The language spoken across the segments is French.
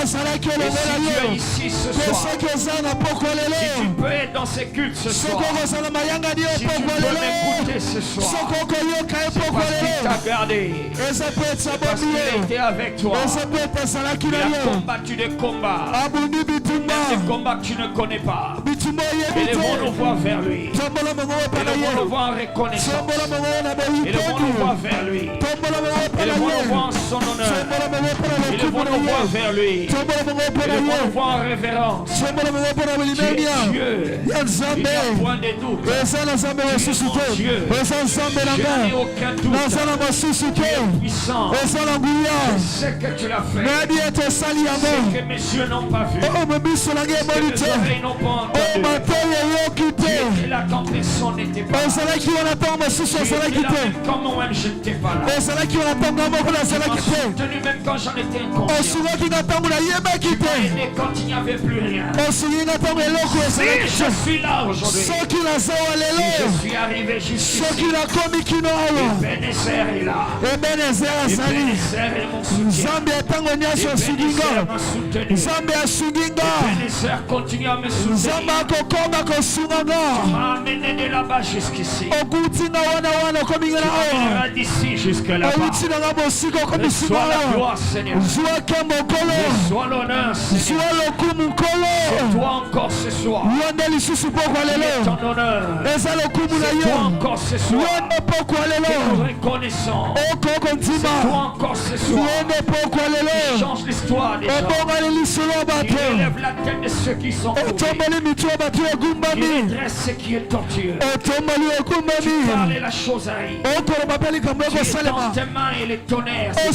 Et si tu es ici ce soir, si tu peux être dans ces cultes ce soir, si tu peux m'écouter ce soir, c'est parce qu'il t'a gardé, c'est parce qu'il a été avec toi, il a combattu des combats, même des combats que tu ne connais pas. Élevons nos voix vers lui, élevons nos voix en reconnaissance, élevons nos voix vers lui, élevons nos voix en son honneur, élevons nos voix vers lui, élevons nos voix en révérence. Tu es Dieu, il n'y a point de doute. Tu es mon Dieu, je n'ai aucun doute. Tu es puissant. Je sais que tu l'as fait. Je sais que mes yeux n'ont pas vu, que mes oreilles n'ont pas entendu. Tu étais là quand personne n'était pas là. Tu étais là même quand moi-même je n'étais pas là. Tu m'as soutenu même quand j'en étais inconscient. Tu m'as aidé quand il n'y avait plus rien. Si je suis là aujourd'hui, si je suis arrivé jusqu'ici, Ebenezer est là. Ebenezer est mon soutien. Ebenezer m'a soutenu. Ebenezer continue à me soutenir. Tu m'as amené de là-bas jusqu'ici. Tu m'amèneras d'ici jusque là-bas. Reçois la gloire, Seigneur. Reçois l'honneur, Seigneur. C'est toi encore ce soir. C'est ton honneur. C'est toi encore ce soir. Que nous reconnaissons. C'est toi encore ce soir. Qui change l'histoire des gens. Qui relève la tête de ceux qui sont tombés. Qui redresse ce qui est tortueux. Tu parles et la chose arrive. Tu es dans tes mains et les tonnerres se déchaînent.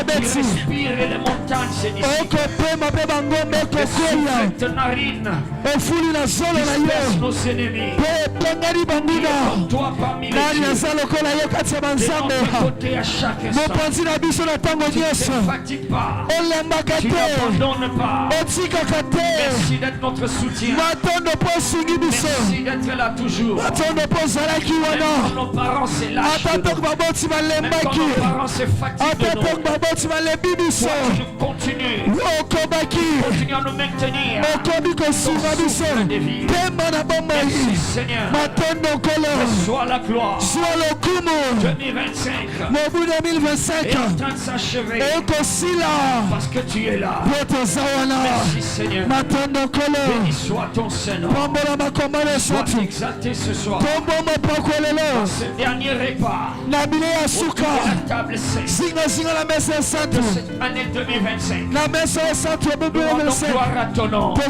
Tu respires et les montagnes se dissipent. Le souffle de tes narines disperse nos ennemis. Il est comme toi parmi les dieux. De notre côté à chaque instant. Tu ne te fatigues pas. Tu n'abandonnes pas. Merci d'être notre soutien. Merci d'être là toujours. Même quand nos parents se lâchent de nous. Même quand nos parents se fatiguent de nous. Toi tu continues. Continue à nous maintenir. Ton souffle de vie. Merci Seigneur. Reçois la gloire. 2025 est en train de s'achever. Parce que tu es là. Merci Seigneur. Béni soit ton Seigneur. Sois exalté ce soir. Dans ce dernier repas, autour de la table sainte de cette année 2025, nous rendons gloire à ton nom. Tu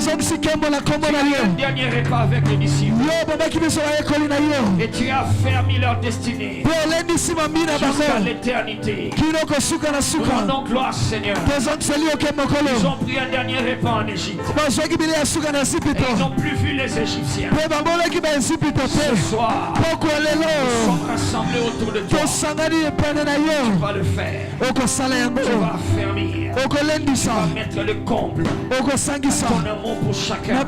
as eu un dernier repas avec les disciples et tu as fermé leur destinée jusqu'à l'éternité. Nous rendons gloire Seigneur. Ils ont pris un dernier repas en Égypte et ils n'ont plus vu les Égyptiens. Ce soir, nous sommes rassemblés autour de toi. Tu vas le faire. Tu vas affermir. Tu vas mettre le comble à ton amour pour chacun.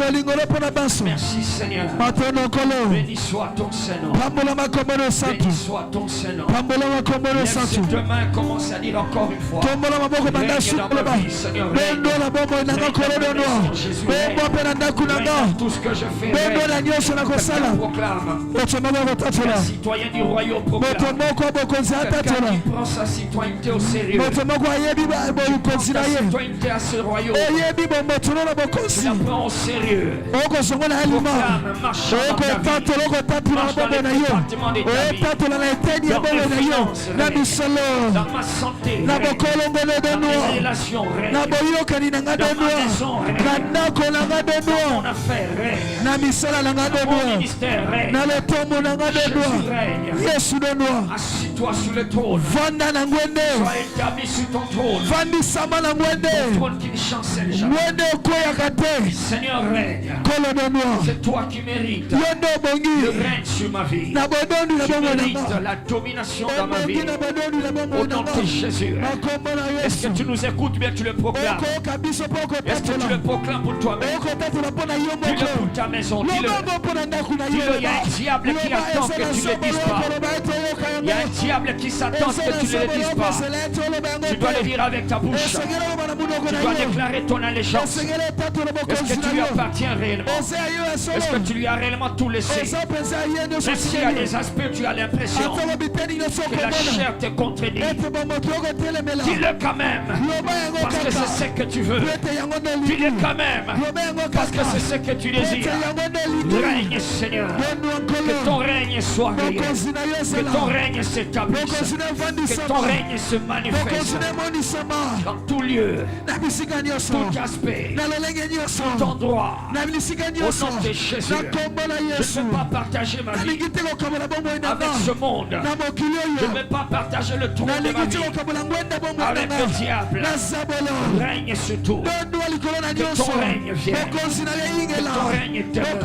Merci Seigneur. Béni soit ton Seigneur. Béni soit ton Seigneur. Lève ses deux mains, commence à dire encore une fois. Règne dans ma vie Seigneur. Règne Jésus. Règne dans tout ce que je fais. Quelqu'un proclame. Un citoyen du royaume proclame. Quelqu'un qui prend sa citoyenneté au sérieux. Sa citoyenneté à ce royaume. Il la prend au sérieux. Proclame, marche dans ta vie. Marche dans les départements de ta vie. Dans mes finances, dans ma santé, dans mes relations, dans ma maison, dans mon affaire, dans mon ministère, Jésus règne. Assis-toi sur le trône. Sois établi sur ton trône. Ton trône qui ne chancelle jamais. Seigneur, règne. C'est toi qui mérites le règne sur ma vie. Tu mérites la domination dans ma vie. Au nom de Jésus. Est-ce que tu nous écoutes bien, tu le proclames? Est-ce que tu le proclames pour toi-même? Dis-le pour ta maison, dis-le. Dis-le, il y a un diable qui attend que tu ne le dises pas. Il y a un diable qui s'attend que tu ne le dises pas. Tu dois le dire avec ta bouche. Tu dois déclarer ton allégeance. Est-ce que tu lui appartiens réellement? Est-ce que tu lui as réellement tout laissé? Même s'il y a des aspects, tu as l'impression que la chair te contredit. Dis-le quand même, parce que c'est ce que tu veux. Dis-le quand même, parce que c'est ce que tu désires. Règne, Seigneur. Que ton règne soit réel. Que ton règne s'établisse. Que ton règne se manifeste dans tout lieu, tout aspect, tout endroit. Au nom de Jésus, je ne veux pas partager ma vie avec ce monde. Je ne veux pas partager le trône de ma vie avec le diable. Règne sur tout. Que ton règne vienne. Que ton règne demeure.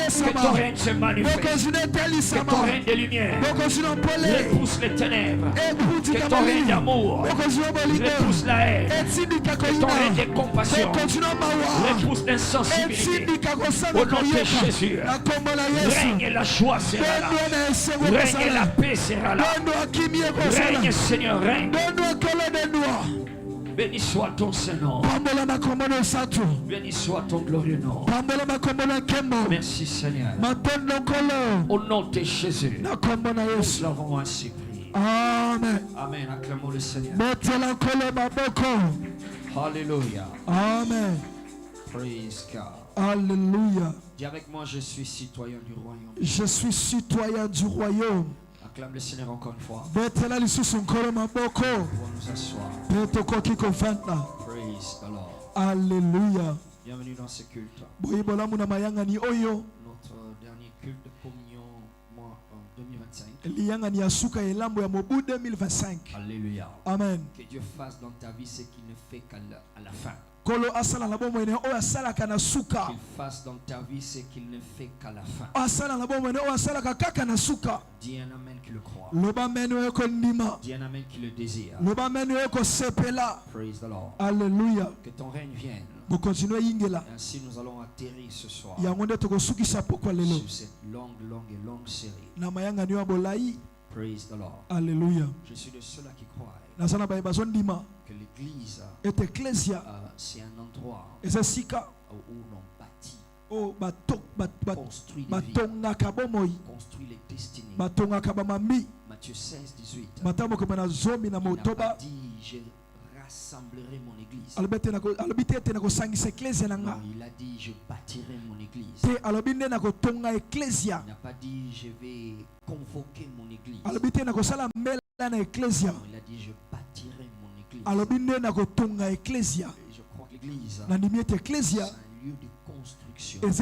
Que ton règne se manifeste. Que ton règne de lumière repousse les ténèbres. Que ton règne d'amour repousse la haine. Que ton règne de compassion repousse l'insensibilité. Au nom de Jésus, règne la joie sera là. Règne la paix sera là. Règne, Seigneur, règne. Béni soit ton Saint-Nom. Béni soit ton glorieux nom. Merci Seigneur. Au nom de Jésus, nous l'avons ainsi prié. Amen. Amen. Acclamons le Seigneur. Alléluia. Amen. Praise God. Alléluia. Dis avec moi, je suis citoyen du royaume. Je suis citoyen du royaume. Acclame le Seigneur encore une fois. Nous nous asseoir. Praise the Lord. Alléluia. Bienvenue dans ce culte. Notre dernier culte de communion en 2025. Alléluia. Amen. Que Dieu fasse dans ta vie ce qu'il ne fait qu'à la fin. Qu'il fasse dans ta vie ce qu'il ne fait qu'à la fin. Dis un amen qui le croit. Dis un amen qui le désire. Praise the Lord. Alléluia. Que ton règne vienne. Ainsi nous allons atterrir ce soir sur cette longue série. Praise the Lord. Alléluia. Je suis de ceux-là qui croient que l'église c'est un endroit où l'on bâtit, construit les vies, construit les destinées. Matthieu 16, 18. Il n'a pas dit je rassemblerai mon église. Non, il a dit je bâtirai mon église. Il n'a pas dit je vais convoquer mon église. Non, il a dit je bâtirai mon église. Et je crois que l'église c'est un lieu de construction. Nous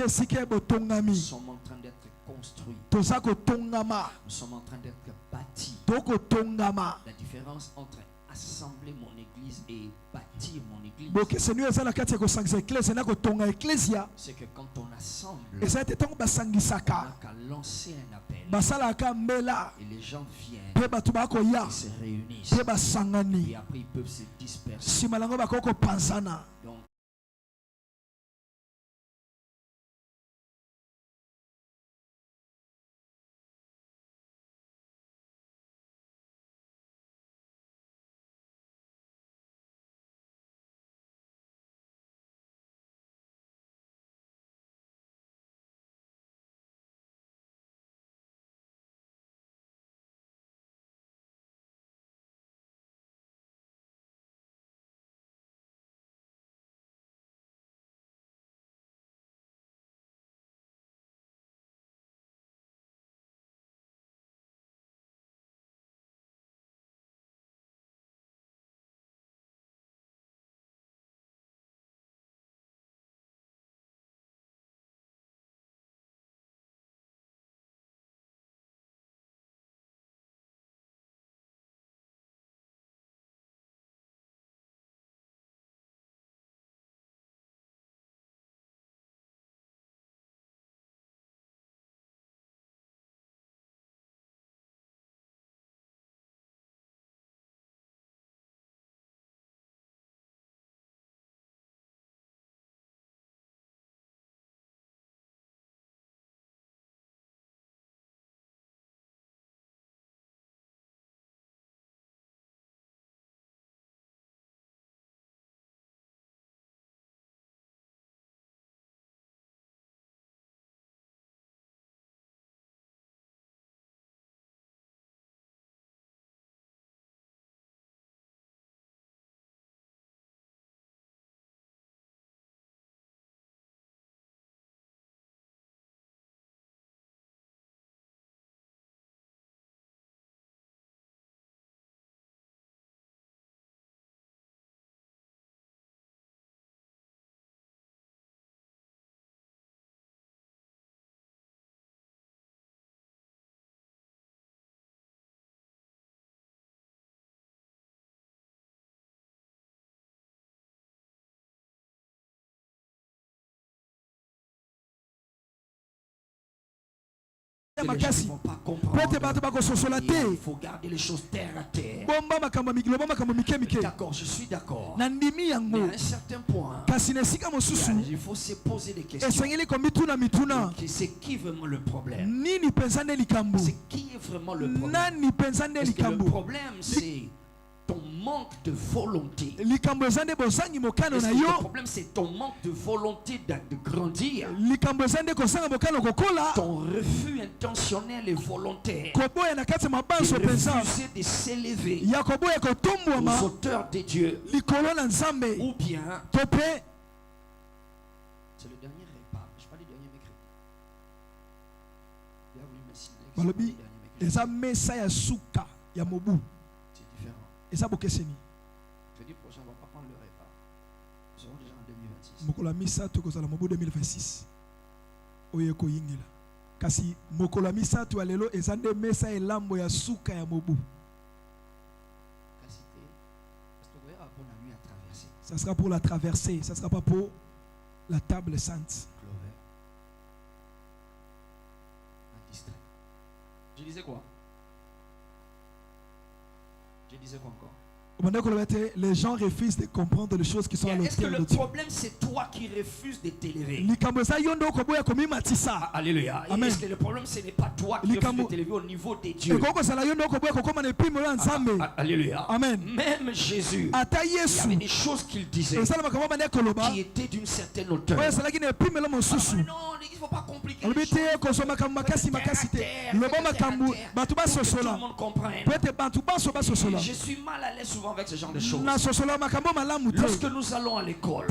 sommes en train d'être construits. Nous sommes en train d'être bâtis. La différence entre assembler mon église et bâtir mon église, c'est que quand on assemble, on n'a qu'à lancer un appel et les gens viennent et se réunissent et après ils peuvent se disperser. Donc les gens ne vont pas comprendre. Il faut garder les choses terre à terre. D'accord, je suis d'accord. Mais à un certain point, il faut se poser des questions. C'est qui vraiment le problème? C'est qui est vraiment le problème? Est-ce que le problème c'est ton manque de volonté? Est-ce que le problème c'est ton manque de volonté de grandir? Ton refus intentionnel et volontaire de refuser de s'élever aux auteurs des dieux? Ou bien c'est le dernier repas. Je parle du dernier mercredi. Il a voulu me signaler que c'est le dernier mercredi. Et ça beaucoup c'est ni. Jeudi prochain on va pas prendre le repas. Nous serons déjà en 2026. Mokola misa tokozala mobu 2026. Oyeko yingila. Kasi mokola misa tu alelo ezande mesa elambo ya suka ya mobu. Ça sera pour la traversée, ça sera pas pour la table sainte. Je disais quoi? Je disais quoi encore? Les gens refusent de comprendre les choses qui sont à l'autre. Est-ce que le problème c'est toi qui refuses de t'élever? Alléluia. Est-ce que le problème ce n'est pas toi qui refuses de t'élever au niveau des dieux? Alléluia. Amen. Même Jésus, il y avait des choses qu'il disait qui étaient d'une certaine hauteur. Non, il ne faut pas compliquer les choses. Tout le monde comprenne. Je suis mal à l'aise souvent avec ce genre de choses. Lorsque nous allons à l'école,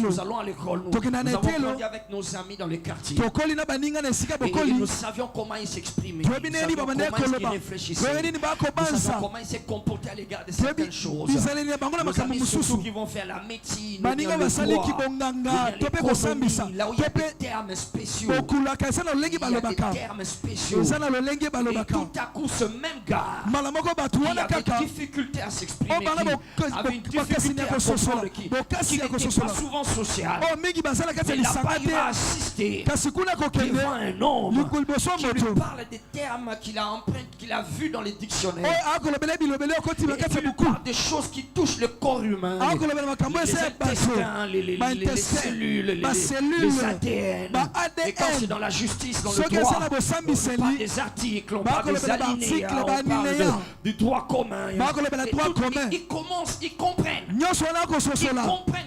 nous allons à l'école, nous avons grandi avec nos amis dans les quartiers. Et nous savions comment ils s'exprimaient, nous savions comment ils réfléchissaient, nous savions comment ils se comportaient à l'égard de certaines choses. Nos amis surtout qui vont faire la médecine, le droit, l'économie, là où il y a des termes spéciaux. Il y a des termes spéciaux. Et tout à coup, ce même gars qui avait des difficultés à s'exprimer, qui avait une difficulté à comprendre, qui n'était pas souvent social, mais là-bas il va assister devant un homme qui lui parle des termes qu'il a vus dans les dictionnaires, et qui lui parle des choses qui touchent le corps humain, les intestins, les cellules, les ADN. Et quand c'est dans la justice, dans le droit, on parle des articles, on parle des alinéas, on parle du droit commun. Ils comprennent.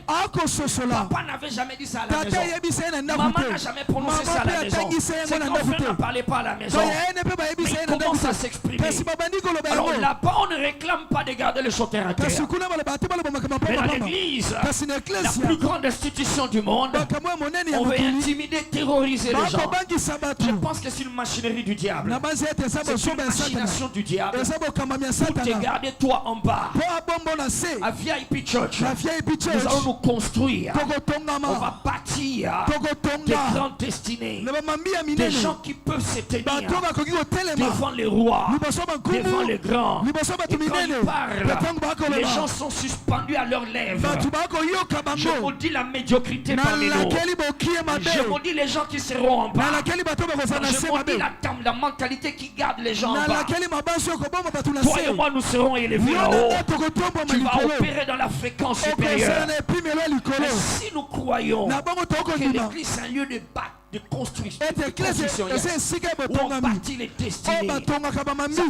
Papa n'avait jamais dit ça à la maison. Maman n'a jamais prononcé ça à la maison. Ses grands frères ne parlaient pas à la maison. Mais ils commencent à s'exprimer. Alors là-bas, on ne réclame pas de garder les choses terre à terre. Mais dans l'église, la plus grande institution du monde, on veut intimider, terroriser les gens. Je pense que c'est une machinerie du diable. C'est une machination du diable pour te garder toi en bas. À VIP Church, nous allons nous construire. On va bâtir des grandes destinées, des gens qui peuvent se tenir devant les rois, devant les grands. Et quand ils parlent, les gens sont suspendus à leurs lèvres. Je maudis la médiocrité parmi nous. Je maudis les gens qui seront en bas. Je maudis la mentalité qui garde les gens en bas. Toi et moi, nous serons élevés en haut. Tu vas opérer dans la fréquence supérieure. Mais si nous croyons que l'église est un lieu de construction, où on bâtit les destinées,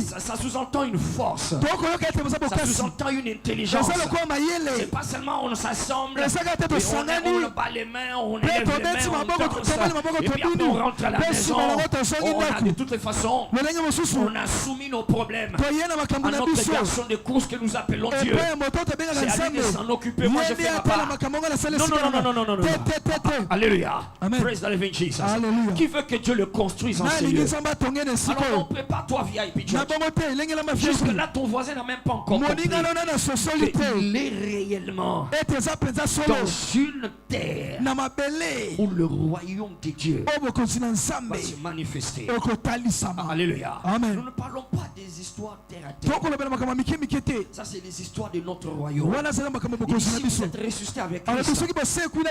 ça sous-entend une force, ça sous-entend une intelligence. C'est pas seulement on s'assemble, on bat les mains, on élève les mains, on danse, et puis après on rentre à la maison. On a de toutes les façons, on a soumis nos problèmes à notre garçon de course que nous appelons Dieu. C'est à lui de s'en occuper, moi je fais ma part. Non. Alléluia. Praise the living Jesus. Alléluia. Qui veut que Dieu le construise en ces lieux? Alors prépare-toi VIP Church. Jusque là ton voisin n'a même pas encore compris qu'il est réellement dans une terre où le royaume de Dieu va se manifester. Alléluia. Amen. Nous ne parlons pas des histoires terre à terre. Ça, c'est les histoires de notre royaume. Si vous êtes ressuscité avec Christ,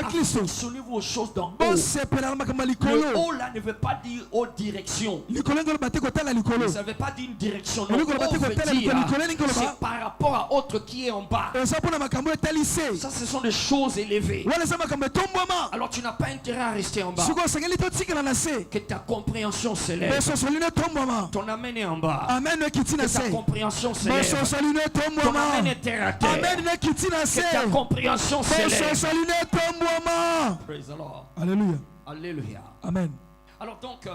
affectionnez-vous aux choses d'en haut. Le haut là ne veut pas dire haute direction. Ça ne veut pas dire une direction. Non, haut veut dire c'est par rapport à autre qui est en bas. Ça, ce sont des choses élevées. Alors tu n'as pas intérêt à rester en bas. Que ta compréhension s'élève. Ton amen est en bas. Que ta compréhension s'élève. Ton amen est terre à terre. Que ta compréhension s'élève. Praise the Lord. Alléluia. Alléluia. Amen. Alors donc,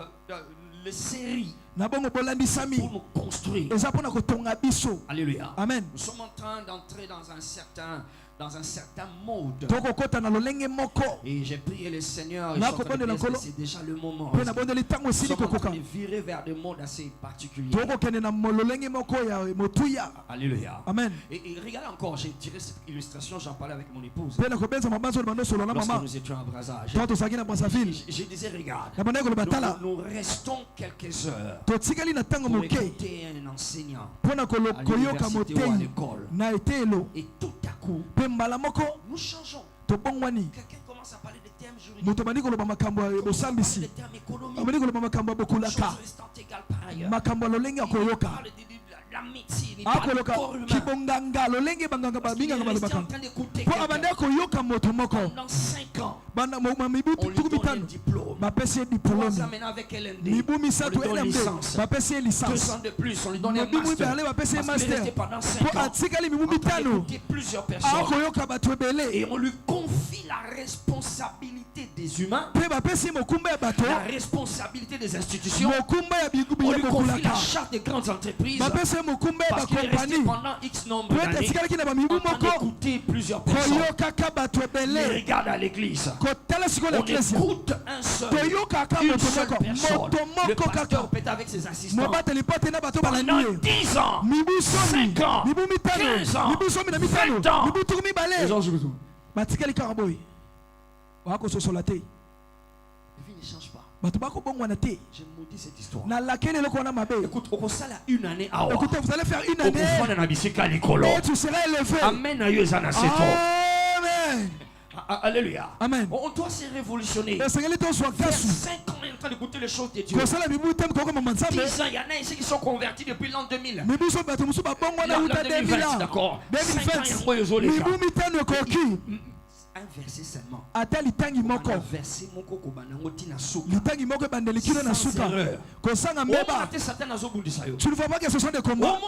les séries pour nous construire. Alléluia. Amen. Nous sommes en train d'entrer dans un certain mode. Et j'ai prié le Seigneur. C'est déjà le moment. Nous sommes en train de virer vers des modes assez particuliers. Alléluia. Amen. Et regardez encore, j'ai tiré cette illustration, j'en parlais avec mon épouse. Lorsque nous étions à Brazzaville. Je disais, regarde, nous restons quelques heures pour écouter un enseignant à l'université ou à l'école. Et tout à coup, nous changeons. Quelqu'un commence à parler des thèmes juridiques. Des thèmes économiques. Choses restantes égales par ailleurs. Il parle de la médecine. Il parle du corps humain. Parce qu'il est resté en train d'écouter quelqu'un. Pendant 5 ans, on lui donne un diplôme. 3 ans maintenant avec LND, on lui donne licence. 2 ans de plus, on lui donne un master. Parce qu'il est resté pendant 5 ans en train d'écouter plusieurs personnes. Et on lui confie la responsabilité des humains, la responsabilité des institutions. On lui confie la charte des grandes entreprises. Parce qu'il est resté pendant X nombre d'années en train d'écouter plusieurs personnes. Mais regarde à l'église. On écoute une seule personne. Le pasteur peut être avec ses assistants pendant 10 ans, 5 ans, 15 ans, 20 ans. Les gens jouent. La vie ne change pas. J'ai maudit cette histoire. Écoute, au ça là une année à Awa. Écoutez, vous allez faire une année. Et tu seras élevé. Amen. Amen. Alléluia. Amen. On doit se révolutionner. Faire 5 ans, on est en train d'écouter les choses de Dieu. 10 ans, il y en a ici qui sont convertis depuis l'an 2000. L'an 2020, d'accord. 5 ans, il y a un verset seulement. Un verset tu ne vois pas que ce sont des combats.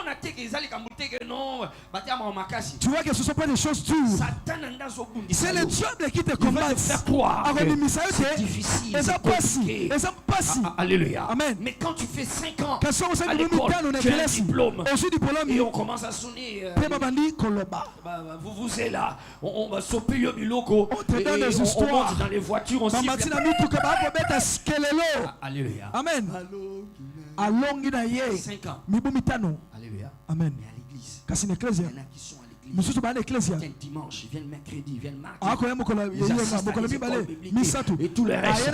Tu vois que ce ne sont pas des choses dures. C'est le diable qui te combat. C'est difficile, c'est compliqué. Alléluia. Amen. Mais quand tu fais 5 ans à l'école, tu as un diplôme et on commence à sonner. Vous êtes là. On va sauver le bilot. On monte dans les voitures, on siffle. Alléluia. Amen. 5 ans. Alléluia. Amen. Mais à l'église, il y en a qui sont à l'église. Ils viennent dimanche, ils viennent mercredi, ils viennent mardi. Ils assistent à l'école biblique et tout le reste.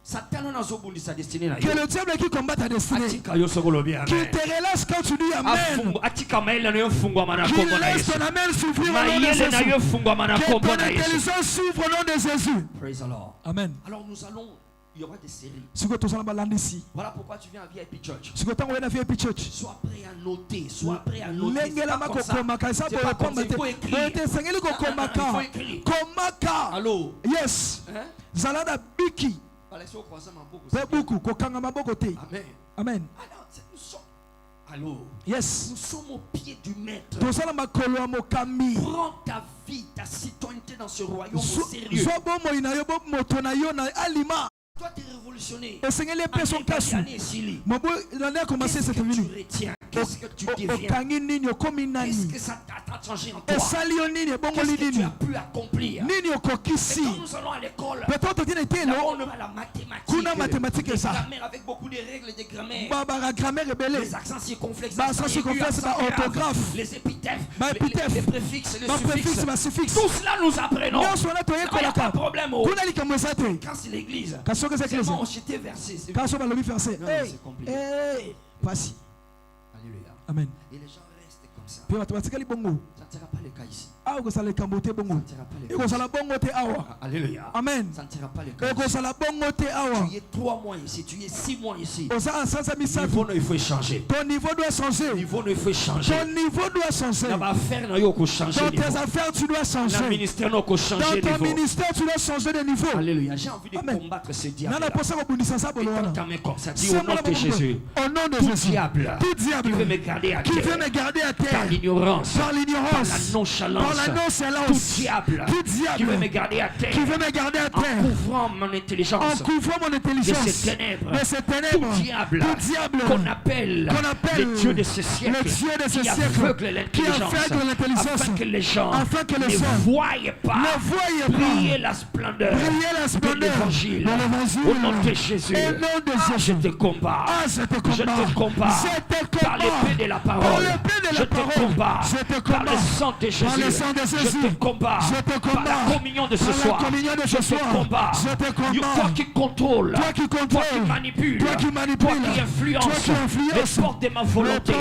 Satan n'a pas sa destinée. Que le diable qui combat ta destinée, qui te relâche quand tu dis Amen, qui laisse ton Amen souffrir au nom de Jésus, que ton intelligence s'ouvre au nom de Jésus. Praise the Lord. Amen. Alors nous allons, il y aura des séries. Voilà pourquoi tu viens à VIP Church. Sois prêt à noter, sois prêt à noter. C'est pas comme ça. Il faut écrire. Il faut écrire. Allô? Yes. Zalada Biki. Amen. Amen. Allô? Yes. Nous sommes au pied du maître. Prends ta vie, ta citoyenneté dans ce royaume au sérieux. Toi, tu es révolutionné. L'année a commencé cette minute. Qu'est-ce que tu deviens? Qu'est-ce que ça t'a changé en toi? Qu'est-ce que tu as pu accomplir? Et quand nous allons à l'école, on aura la mathématique, les grammaires avec beaucoup de règles de grammaire, les accents circonflexes, les épithètes, les préfixes, les suffixes. Tout cela nous apprenons. Il n'y a pas de problème. Quand c'est l'église, c'est bon, j'étais versé. Non, c'est compliqué. Pasi. Alléluia. Amen. Et les gens restent comme ça. Puis automatikali bongo. Ça ne sera pas le cas ici. Ah, que ça le cambote bongo. Et que ça la bongo te awa. Alléluia. Amen. Ça ne sera pas le cas. Et que ça la bongo te awa. Tu es 3 mois ici, tu es 6 mois ici. Niveau, Il faut changer. ton niveau doit changer. Niveau, il faut changer. Ton niveau doit changer. Dans tes affaires, tu dois changer. Dans ton ministère, tu dois changer de niveau. Alléluia. J'ai envie de combattre ce diable. Quand ta main comme ça, dis au nom de Jésus. Au nom de Tout Jésus. diable Tout diable qui veut me garder à qui terre. veut me garder à terre. Par l'ignorance. Par l'ignorance. Par la nonchalance. Par la nonchalance. Tout diable qui veut me garder à terre. Qui veut me garder à terre. En couvrant mon intelligence. En couvrant mon intelligence. De ces ténèbres. De ces ténèbres. Tout diable qu'on appelle le Dieu de ce siècle. Qui aveugle l'intelligence. Afin que les gens ne voient pas briller la splendeur de l'évangile. Au nom de Jésus. Je te combats. Je te combats. Par l'épée de la parole. Je te combats. Par le sang de Jésus. Je te combats. Par la communion de ce soir. Je te combats. Toi qui contrôle. Toi qui manipule. Toi qui influence les portes de ma volonté.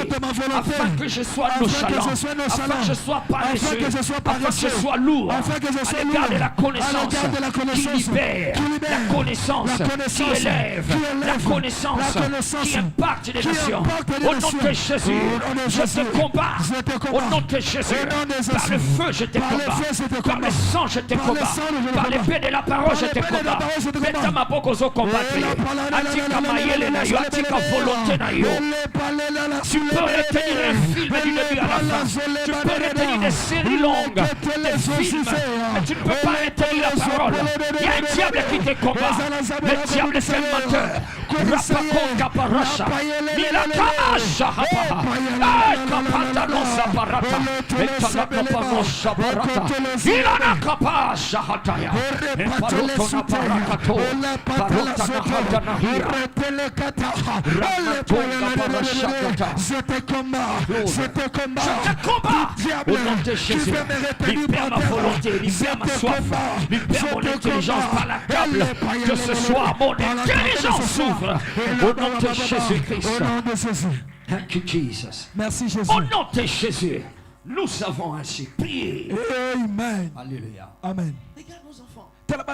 Afin que je sois nonchalant. Afin que je sois paresseux. Afin que je sois lourd. À l'égard de la connaissance qui libère. La connaissance qui élève. La connaissance qui impacte les nations. Au nom de Jésus, je te combats. Au nom de Jésus, par le feu je te combats. Par le sang je te combats. Par l'épée de la parole je te combats. Meta maboko zo combattre. Atika mayele na yo, atika volonté na yo. Tu peux retenir un film du début à la fin. Tu peux retenir des séries longues, des films, mais tu ne peux pas retenir la parole. Il y a un diable qui te combat. Le diable c'est le menteur. Rapako kaparasha. Milakasha hapa. Kapata no saparata. Etala kapano saparata. Ilana kapasha hataya. Eparoto na parakato. Parota na hata na hira. Je te combats. Je te combats. Je te combats. Au nom de Jésus. Libère ma volonté. Libère ma soif. Libère mon intelligence par la table. Que ce soit mon intelligence s'ouvre. Au nom de Jésus-Christ. Au nom de Jésus. Thank you, Jesus. Merci Jésus. Au nom de Jésus, nous avons ainsi prié. Amen. Alléluia. Amen. Regarde nos enfants. Ils peuvent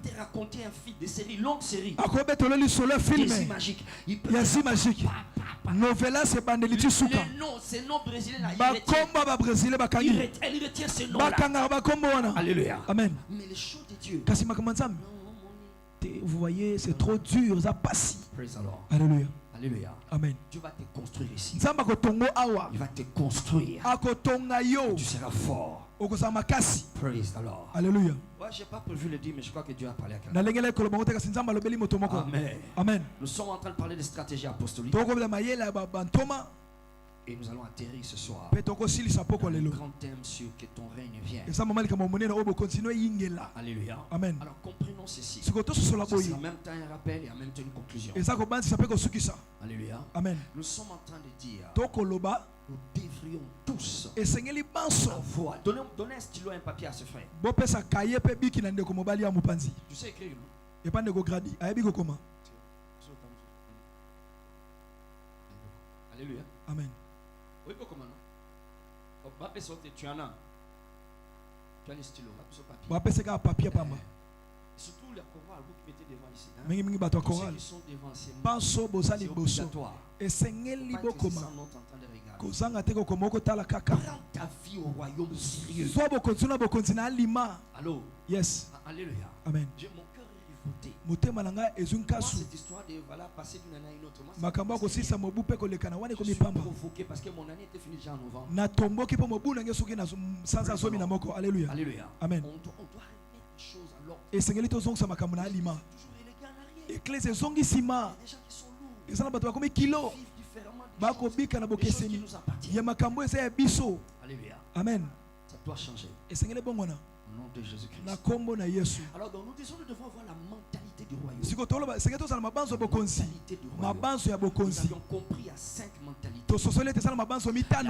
te raconter un film, des séries, longues séries. Des magiques. Ils peuvent te magique. Novela c'est bandeliti suka. Ces noms brésiliens il retient ces noms-là. Alléluia. Amen. Mais les choses de Dieu. Vous voyez, c'est trop dur, ça passe. Praise the Lord. Alléluia. Alléluia. Amen. Dieu va te construire ici. Il va te construire. Tu seras fort. Praise the Lord. Alléluia. Ouais, je n'ai pas prévu le dire, mais je crois que Dieu a parlé à quelqu'un. Amen. Amen. Nous sommes en train de parler de stratégie apostolique. Et nous allons atterrir ce soir. Un grand thème sur que ton règne vienne. Alléluia. Amen. Alors comprenons ceci. C'est en même temps un rappel et en même temps une conclusion. Alléluia. Amen. Nous sommes en train de dire, nous devrions tous avoir. Donnez un stylo et un papier à ce frère. Tu sais écrire, non? Alléluia. Amen. Oui, comment non? Tu en as. Tu as les stylos, papier. Surtout les chorales, vous qui mettez devant ici. Tous ceux qui sont devant, c'est obligatoire. Pas que c'est sans notre en train de regarder. Prends ta vie au royaume sérieux. Allô? Yes. Alléluia. Amen. Mon cœur est révolté. Moi, cette histoire de passer d'une année à une autre. Moi, je suis provoqué parce que mon année était finie déjà en novembre. Alléluia. Alléluia. Amen. On doit remettre les choses à l'ordre. Et c'est toujours élégant en arrière. Il y a des gens qui sont lourds. Vivent différemment des choses qui nous appartiennent. Alléluia. Amen. Ça doit changer. Au nom de Jésus-Christ. Alors donc nous devons avoir la mentalité du royaume. Nous avions compris à 5 mentalités. La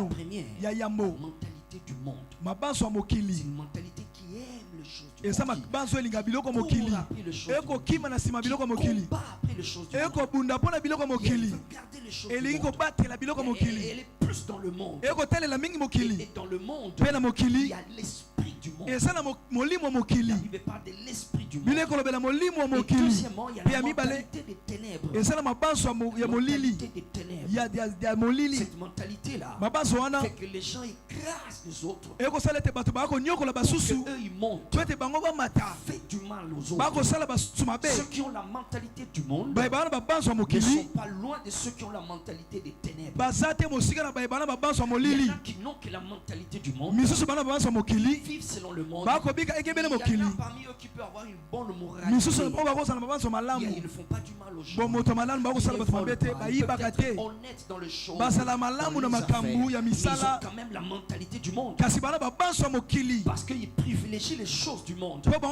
première, mentalité du monde. C'est une mentalité qui aime les choses du monde. Qui combat après les choses du monde. Elle veut garder les choses du monde. Et elle est plus dans le monde. Et dans le monde, il y a l'esprit du monde. La Bible parle de l'esprit du monde. Et deuxièmement, il y a la mentalité des ténèbres. La mentalité des ténèbres. Cette mentalité-là fait que les gens écrasent les autres. Pour qu'eux ils montent. Fait du mal aux autres. Ceux qui ont la mentalité du monde ne sont pas loin de ceux qui ont la mentalité des ténèbres. Il y en a qui n'ont que la mentalité du monde. Ils vivent selon le monde. Il y en a parmi eux qui peuvent avoir une bonne moralité. Ils ne font pas du mal aux gens. Ils peuvent être honnêtes dans les choses, dans les affaires. Ils ont quand même la mentalité du monde. Parce qu'ils privilégient les choses du monde. Ils peuvent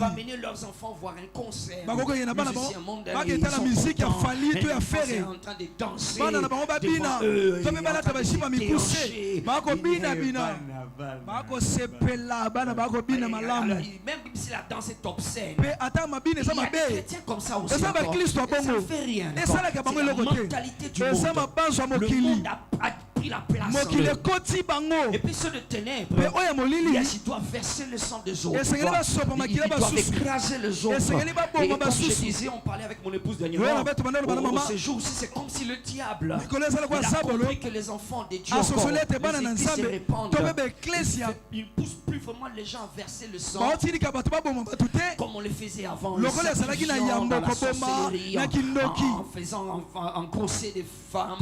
amener leurs enfants voir un concert. Musiciens mondains, ils sont contents. Un enfant est en train de danser devant eux. Il est en train de se déhancher. Même si la danse est obscène, il y a des chrétiens comme ça aussi. Ça ne fait rien. C'est la mentalité du monde. Le monde a pris la place. Et puis ceux de ténèbres, ils doivent verser le sang des autres. Ils doivent écraser les autres. Et comme je disais, on parlait avec mon épouse dernièrement. Au séjour-ci, c'est comme si le diable il a compris que les enfants des dieux se répandent. Il ne pousse plus vraiment les gens à verser le sang comme on le faisait avant. Le sacrifiant dans la sorcellerie, en faisant en grosser des femmes.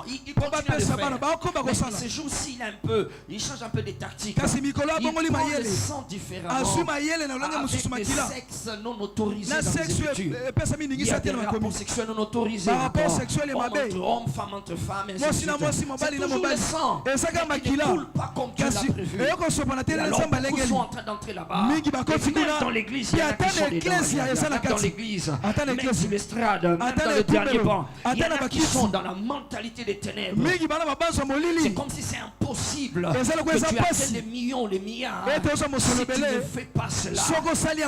Il continue à le faire. Mais ce jour-ci, il change un peu des tactiques. Il prend le sang différemment avec des sexes non autorisés dans les Écritures. Il y a des rapports sexuels non autorisés. Entre hommes, femmes, entre femmes, ainsi de suite. C'est toujours le sang. Mais il ne coule pas comme Dieu l'a prévu. Et alors, beaucoup sont en train d'entrer là-bas. Et même dans l'église, il y en a qui sont dedans. Dans l'église, même sur l'estrade, même dans le dernier banc, il y en a qui sont dans la mentalité des ténèbres. C'est comme si c'est impossible que tu atteignes les millions, les milliards. Si tu ne fais pas cela,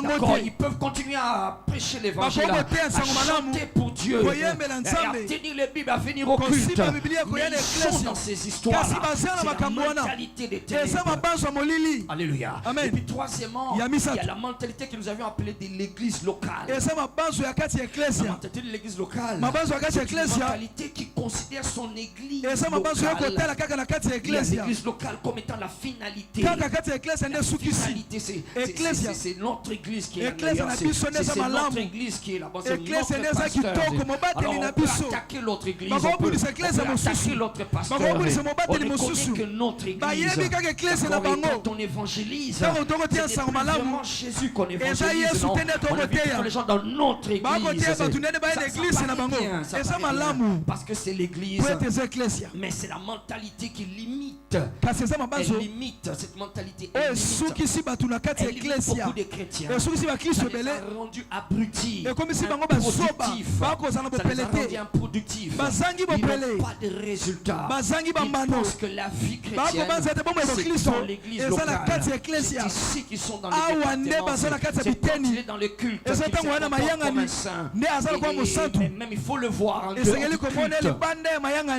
d'accord, ils peuvent continuer à prêcher l'évangile, à chanter pour Dieu, à tenir les Bibles, à venir au culte. Mais ils sont dans ces histoires-là. C'est la mentalité des ténèbres. Alléluia. Et puis troisièmement, il y a la mentalité que nous avions appelée de l'église locale. La mentalité de l'église locale, c'est une mentalité qui considère son église locale. Il y a l'église locale comme étant la finalité. La finalité, c'est notre église qui est la meilleure. C'est notre église qui est là-bas. C'est notre pasteur. Alors on peut attaquer l'autre église, on peut attaquer l'autre pasteur. On ne connaît que notre église. Quand on évangélise, c'est plus vraiment Jésus qu'on évangélise. On invite les gens dans notre église. Ça va bien, parce que c'est l'église. Mais c'est la mentalité qui limite. Elle limite cette mentalité. Elle limite beaucoup de chrétiens. Ça les a rendus abrutis, improductifs. Ça les a rendus improductifs. Ils n'ont pas de résultats. Ils pensent que la vie chrétienne, c'est dans l'église locale. C'est ici qu'ils sont dans les départements. C'est quand il est dans le culte qu'il se comporte comme un saint. Et même il faut le voir en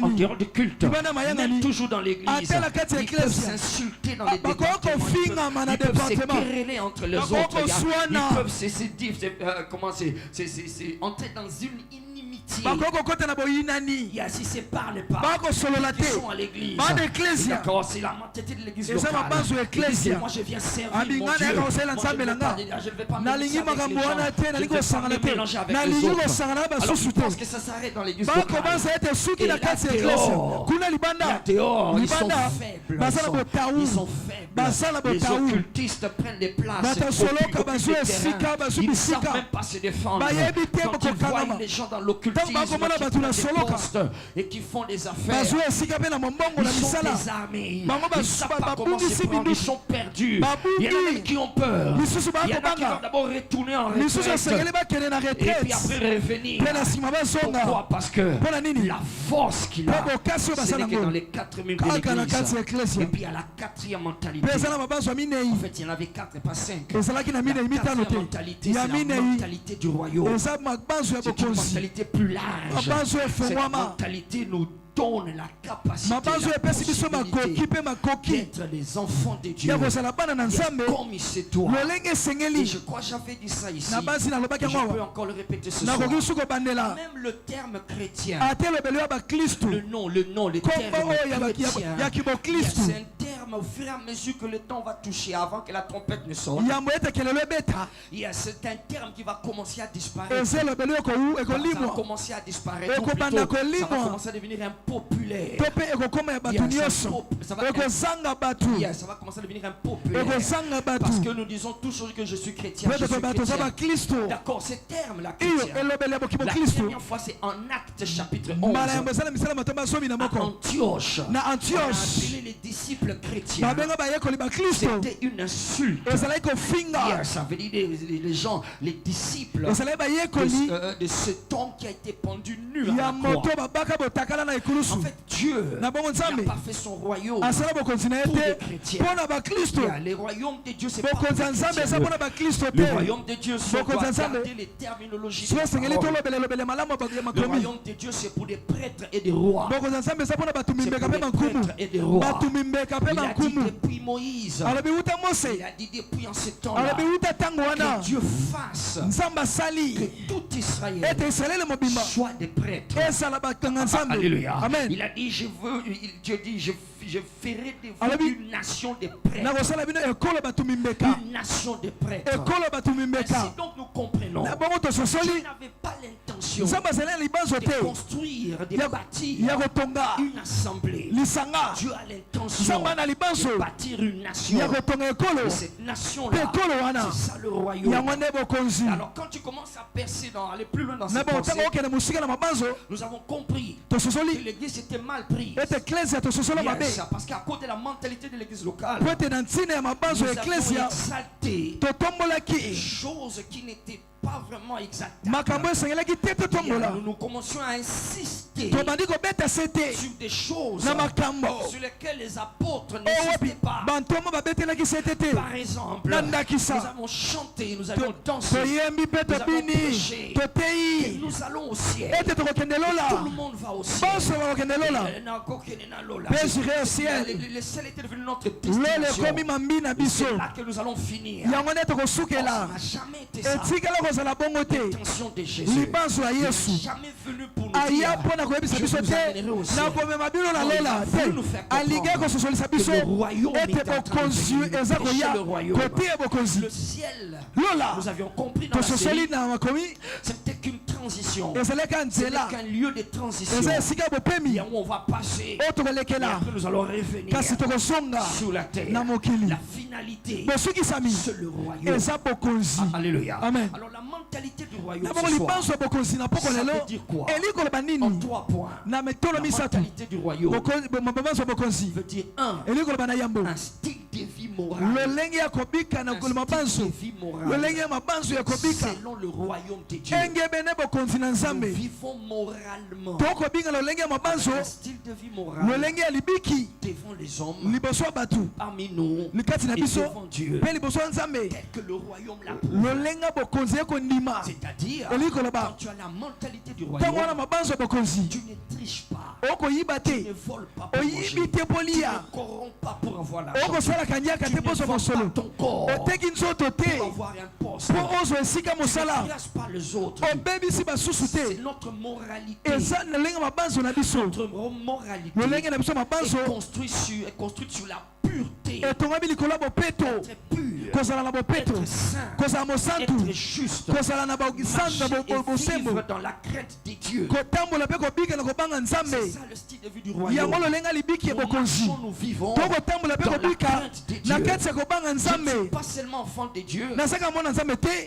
dehors du culte. Même toujours dans l'église. Ils peuvent s'insulter dans les départements. Ils peuvent se quereller entre les autres. Ils peuvent entrer dans une inimitié. Si c'est par les pas qui sont à l'église. D'accord, c'est la mentalité de l'église locale. Moi je viens servir mon Dieu. Moi, je ne vais pas me mélanger avec les gens. Je ne vais pas me mélanger avec les autres. Alors je pense que ça s'arrête dans l'église locale. Et là dehors, ils sont faibles. Ils sont faibles. Les occultistes prennent des places. Ils ne savent même pas se défendre. Quand ils voient les gens dans l'occultisme, et qui font des affaires. Ils sont des armées. Ils ne savent pas comment se prendre. Ils sont perdus. Il y en a même qui ont peur. Il y en a qui vont d'abord retourner en retraite et puis après revenir. Pourquoi? Parce que la force qu'il a, c'est que dans les 4000 de l'église. Et puis à la 4e mentalité. En fait, il y en avait 4 et pas 5. La 4e mentalité, c'est la mentalité du royaume. C'est une mentalité plus large. Cette mentalité nous donne la capacité, la possibilité d'être des enfants de Dieu. Comme il toi. Et je crois que j'avais dit ça ici. Je peux encore le répéter ce soir. Même le terme chrétien, le terme chrétien, c'est un terme au fur et à mesure que le temps va toucher, avant que la trompette ne sorte. C'est un terme qui va commencer à disparaître. Ça va commencer à disparaître. Ça va commencer à devenir un populaire. Ça va commencer à devenir un populaire. Parce que nous disons toujours que je suis chrétien. Je suis chrétien. D'accord, ce terme-là, chrétien. La première fois, c'est en Actes chapitre 11. À Antioche. On a appelé les disciples chrétiens. C'était une insulte. Ça veut dire les gens, les disciples de cet homme qui a été pendu nu à la croix. En fait, Dieu n'a pas fait son royaume pour les chrétiens. Les royaumes de Dieu, c'est pas pour les chrétiens. Le royaume de Dieu, c'est pour garder les terminologies. Le royaume de Dieu, c'est pour des prêtres et des rois. C'est pour des prêtres et des rois. Il a dit depuis Moïse, il a dit depuis en ce temps-là, que Dieu fasse que tout Israël soit des prêtres. Alléluia. Il a dit, Dieu dit, je ferai de vous une nation de prêtres. Une nation de prêtres. Ainsi donc nous comprenons. Dieu n'avait pas l'intention de construire, de bâtir une assemblée. Dieu a l'intention de bâtir une nation. Et cette nation-là, c'est ça le royaume. Alors quand tu commences à percer, aller plus loin dans cette pensée, nous avons compris que l'église était mal prise. Yes, parce qu'à cause de la mentalité de l'église locale, nous avons exalté des choses qui n'étaient pas vraiment exactement. Nous commencions à insister sur des choses sur lesquelles les apôtres n'insistaient pas. Par exemple, nous avons chanté, nous avons dansé, nous avons prêché que nous allons au ciel. Tout le monde va au ciel. Le ciel était devenu notre destination. C'est là que nous allons finir. Ça n'a jamais été ça. L'intention de Jésus. Il n'est jamais venu pour nous dire je vous amènerai au ciel. Il veut nous faire comprendre que le royaume est en train de venir. Le royaume. Le ciel, nous avions compris dans la série, c'était qu'une transition. C'était qu'un lieu de transition. Et où on va passer. Et après nous allons revenir sur la terre. La finalité, c'est le royaume. Alléluia. Amen. Alors la mentalité du royaume ce soir, ça veut dire quoi? En 3 points. La mentalité du royaume veut dire un style de vie moral. Selon le royaume de Dieu. Nous vivons moralement. Un style de vie moral devant les hommes, parmi nous et devant Dieu, tel que le royaume l'approuve. C'est-à-dire, quand tu as la mentalité du royaume, tu ne triches pas, tu ne voles pas pour manger, tu ne corromps pas pour avoir l'argent, tu ne vends pas ton corps pour avoir un poste, tu ne crasses pas les autres. C'est notre moralité. Notre moralité est construite sur la pureté. Être pur, être saint, être juste, marcher et vivre dans la crainte de Dieu. C'est ça le style de vie du royaume. Nous marchons, nous vivons dans la crainte de Dieu. suis pas seulement enfant de Dieu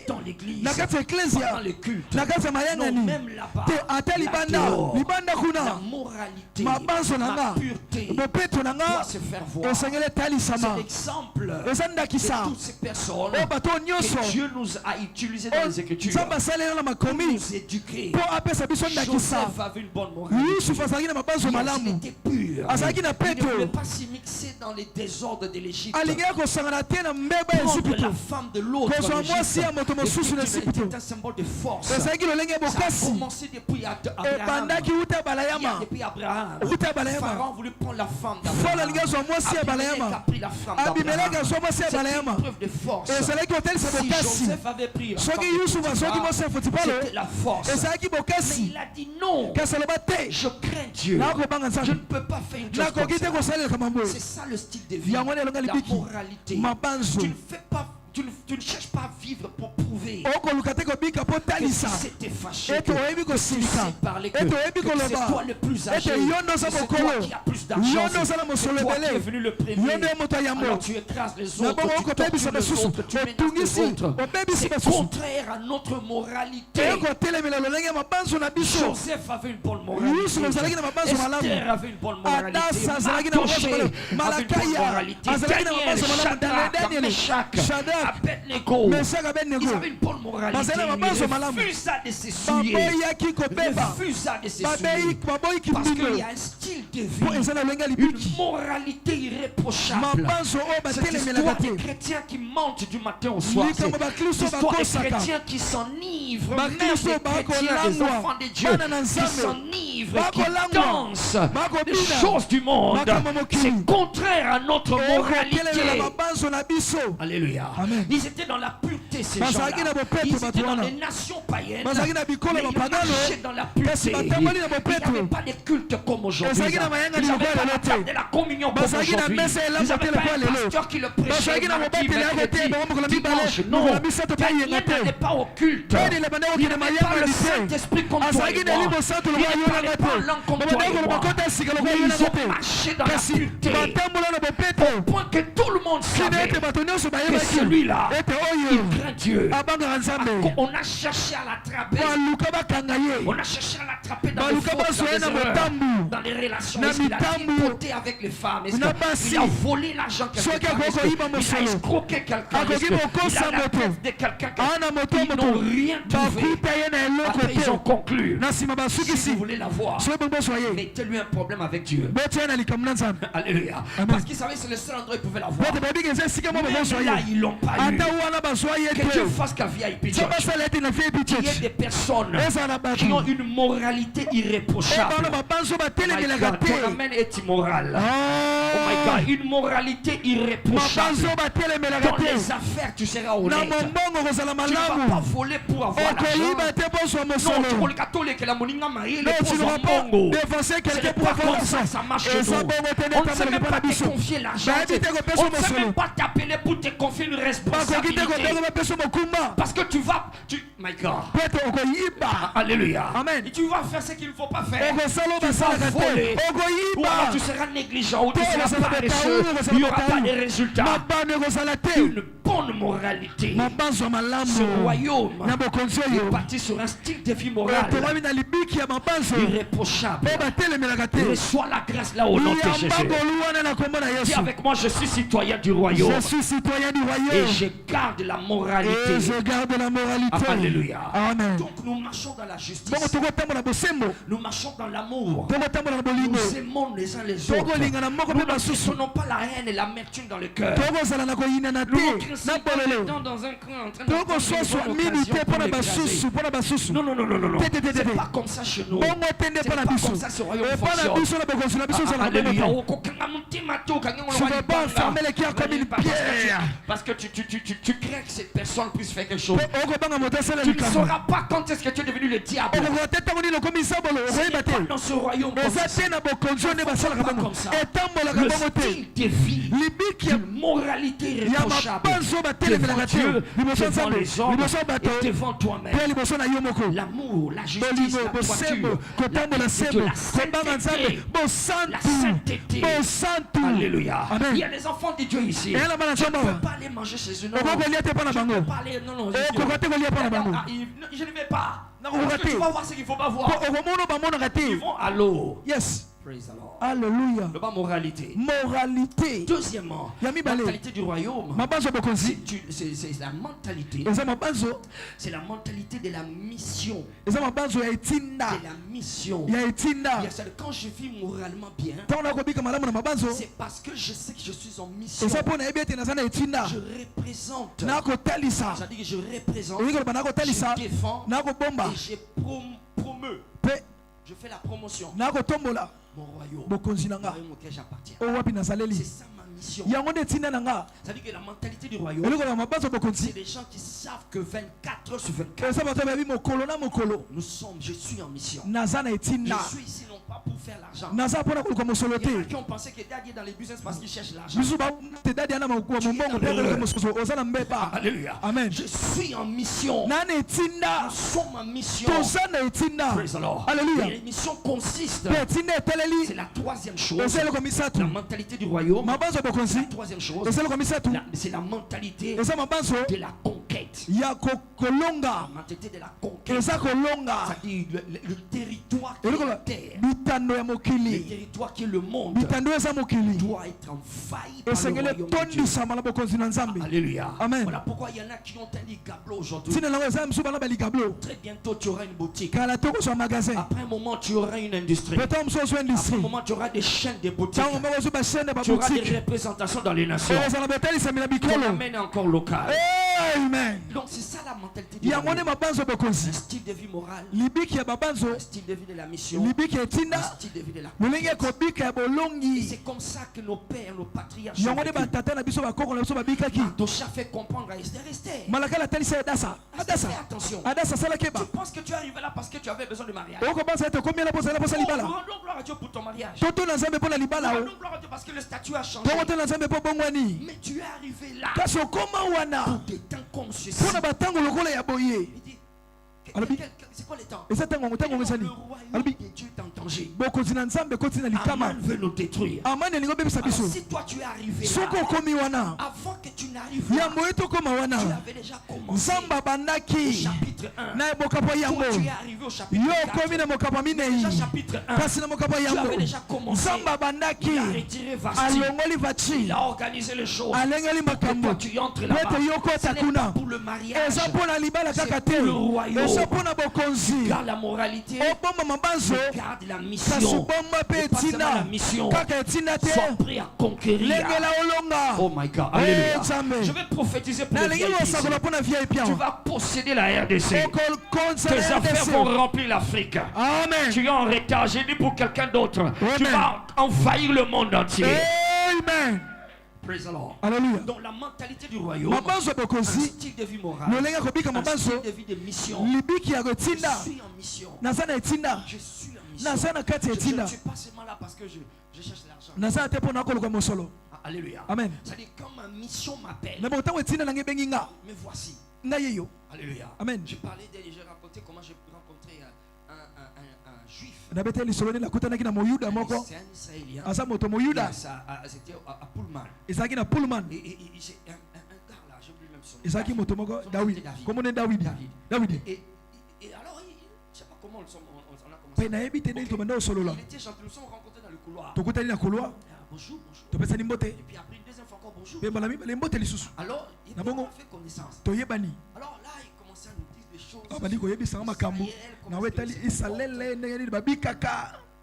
dans l'église, dans le culte, non, même là-bas, la moralité, la pureté doit se faire voir. C'est l'exemple de toutes ces personnes que Dieu nous a utilisées dans les Écritures pour nous éduquer. Joseph avait une bonne moralité. Il était pur. Il ne voulait pas s'y mixer dans les désordres de l'Égypte. Prendre la femme de l'autre était un symbole de force. Ça a commencé depuis Abraham. Depuis Abraham, Pharaon voulait prendre la femme d'Abraham. Abimelech a pris la femme d'Abraham. C'est une preuve de force. Si Joseph avait pris la femme d'Abraham, c'était la force. Mais il a dit non. Je crains Dieu. Je ne peux pas faire une chose comme ça. C'est ça le style de vie. La moralité. Tu ne fais pas. Tu ne cherches pas à vivre pour prouver que si c'était fâché, que si c'est parler, que c'est toi le plus âgé, c'est toi qui as plus d'argent, c'est toi qui es venu le premier. Alors tu écrases les autres, tu tortures les autres, tu menaces les autres. C'est contraire à notre moralité. Joseph avait une bonne moralité. Esther avait une bonne moralité. Mardoché avait une bonne moralité. Daniel, Shadrach, Meshach, Abednego, ils avaient une bonne moralité. Ils refusaient de s'essuyer. Refusaient de s'essuyer. Parce qu'il y a un style de vie, une moralité irréprochable. C'est l'histoire des chrétiens qui mentent du matin au soir. C'est l'histoire des chrétiens qui s'enivrent, même des chrétiens, des enfants de Dieu, qui s'enivrent, qui dansent des choses du monde. C'est contraire à notre moralité. Alléluia. Amen. Ils étaient dans la pureté, ces gens-là. Ils étaient dans les nations païennes, mais ils marchaient dans la pureté. Il n'y avait pas de culte comme aujourd'hui. Ils n'avaient pas la table de la communion comme aujourd'hui. Ils n'avaient pas un pasteur qui le prêchait mardi, mercredi, dimanche. Non, Daniel n'allait pas au culte. Il n'avait pas le Saint-Esprit comme toi et moi. Il ne parlait pas en langue comme toi et moi. Mais ils ont marché dans la pureté au point que tout le monde savait que celui-là, il craint Dieu. On a cherché à l'attraper. On a cherché à l'attraper dans les fautes, dans les erreurs, dans les relations. Est-ce qu'il a tripoté avec les femmes? Est-ce qu'il a volé l'argent quelque part? Est-ce qu'il a escroqué quelqu'un? Est-ce qu'il a la tête de quelqu'un? Ils n'ont rien trouvé. Après ils ont conclu. Si vous voulez la voir, mettez-lui un problème avec Dieu. Alléluia. Parce qu'ils savaient que c'est le seul endroit où ils pouvaient la voir. Même là, ils l'ont pas eu. Que Dieu fasse qu'à VIP Church, qu'il y ait des personnes qui ont une moralité irréprochable. Ton amène est immoral. Oh my God, une moralité irréprochable. Dans les affaires, tu seras honnête. Tu ne vas pas voler pour avoir l'argent. Non, tu le catholique, la moninga mariée, les pauvres mongo. C'est pas comme ça marche chez nous. On ne sait même pas te confier l'argent. On ne sait même pas t'appeler pour te confier une responsabilité. Parce que tu vas... My God. Alléluia. Amen. Et tu vas faire ce qu'il ne faut pas faire. Tu vas voler. Ou alors tu seras négligent. Ou tu seras paresseux. Il n'y aura pas de résultats. Une bonne moralité. Ce royaume est parti sur un style de vie moral irréprochable. Reçois la grâce là au nom de Jésus. Dis avec moi, je suis citoyen du royaume. Et je garde la moralité. Alléluia. Amen. Donc nous marchons dans la justice. Nous marchons dans l'amour. Nous aimons les uns les autres. Nous n'emprisonnons pas la haine et l'amertume dans le cœur. Nous ne crissons pas les dents dans un coin en train de prendre une bonne occasion pour l'écraser. Non. C'est pas comme ça chez nous. C'est pas comme ça ce royaume fonctionne. Alléluia. Je ne vais pas enfermer les cœurs comme une pierre. Parce que tu crains que cette personne puisse faire quelque chose. Tu ne sauras pas quand est-ce que tu es devenu le diable. Tu n'es pas dans ce royaume comme ça. Ne fonctionne pas comme ça. le style de vie, une moralité irréprochable devant Dieu, devant les hommes et devant toi-même. L'amour, la justice, la droiture, la sainteté. Alléluia. Il y a des enfants de Dieu ici. Tu ne peux pas aller manger chez eux. Non, je peux pas aller. Non, je ne vais pas. Parce que tu vas voir ce qu'il ne faut pas voir. Ils vont à l'eau. Yes. Praise the Lord. Alléluia. Le bas moralité. Moralité. Deuxièmement, la mentalité du royaume. C'est la mentalité. C'est la mentalité de la mission. De la mission. Quand je vis moralement bien, c'est parce que je sais que je suis en mission. Je représente. C'est-à-dire que je représente. Je défends. Et je promeux. Je fais la promotion. Mon royaume. Auquel j'appartiens. C'est ça ma mission. C'est-à-dire que la mentalité du royaume, c'est des gens qui savent que 24 heures sur 24, je suis en mission. Je suis ici non pas pour faire l'argent. Il y en a qui ont pensé que Daddy est dans les business parce qu'il cherche l'argent. Alléluia. Amen. Je suis en mission. Nous sommes en mission. Praise the Lord. Alléluia. Et la mission consiste. C'est la troisième chose. La mentalité du royaume. La troisième chose. C'est la mentalité de la conquête. La mentalité de la conquête. C'est-à-dire le territoire qui est la terre. Le territoire qui est le monde doit être envahi par le royaume de Dieu. Alléluia. Amen. Voilà pourquoi il y en a qui ont un ligablo aujourd'hui. Très bientôt tu auras une boutique. Après un moment tu auras une industrie. Après un moment tu auras des chaînes de boutiques. Tu auras des représentations dans les nations. On amène encore local. Amen. Donc c'est ça la mentalité du royaume. Un style de vie moral. Un style de vie de la mission. Un style de vie de la conquête. C'est comme ça que nos pères, nos patriarches Mardocha fait comprendre à Esther. Fais attention. Tu penses que tu es arrivé là parce que tu avais besoin de mariage. Rendons gloire à Dieu pour ton mariage. Rendons gloire à Dieu parce que le statut a changé. Mais tu es arrivé là pour des temps comme ceci. Il dit, c'est quoi les temps? Le royaume de Dieu est en danger. Aman veut nous détruire. Alors, si toi tu es arrivé là, avant que tu n'arrives là, tu avais déjà commencé au chapitre 1. Toi tu es arrivé au chapitre 4. Déjà chapitre 1. Tu avais déjà commencé. Il a retiré Vasti. Il a organisé les choses. Et toi tu entres là-bas. Ce n'est pas pour le mariage. C'est pour le royaume. Garde la moralité, garde la mission. Et pas seulement la mission, sois prêt à conquérir. Oh my God, alléluia. Je vais prophétiser pour les VIP. Tu vas posséder la RDC. Tes affaires vont remplir l'Afrique. Tu es en retard, j'ai dit pour quelqu'un d'autre. Tu vas envahir le monde entier. Amen. Praise the Lord. Alléluia. Donc la mentalité du royaume, un style de vie moral, un style de vie de mission. Je suis en mission. Je suis en mission. Je ne suis pas seulement là parce que je cherche l'argent. Alléluia. Amen. C'est-à-dire quand ma mission m'appelle, me voici. Alléluia. Amen. J'ai parlé d'elle et j'ai raconté comment j'ai rencontré un juif. C'est un Israélien. C'était à Pullman. Et c'est un gars là, j'ai oublié même son nom. David. Et alors, je ne sais pas comment on a commencé. Il était gentil, nous sommes rencontrés dans le couloir. Bonjour. Et puis après une deuxième fois encore bonjour. Alors, il a fait connaissance. Alors là, il commençait à nous dire des choses.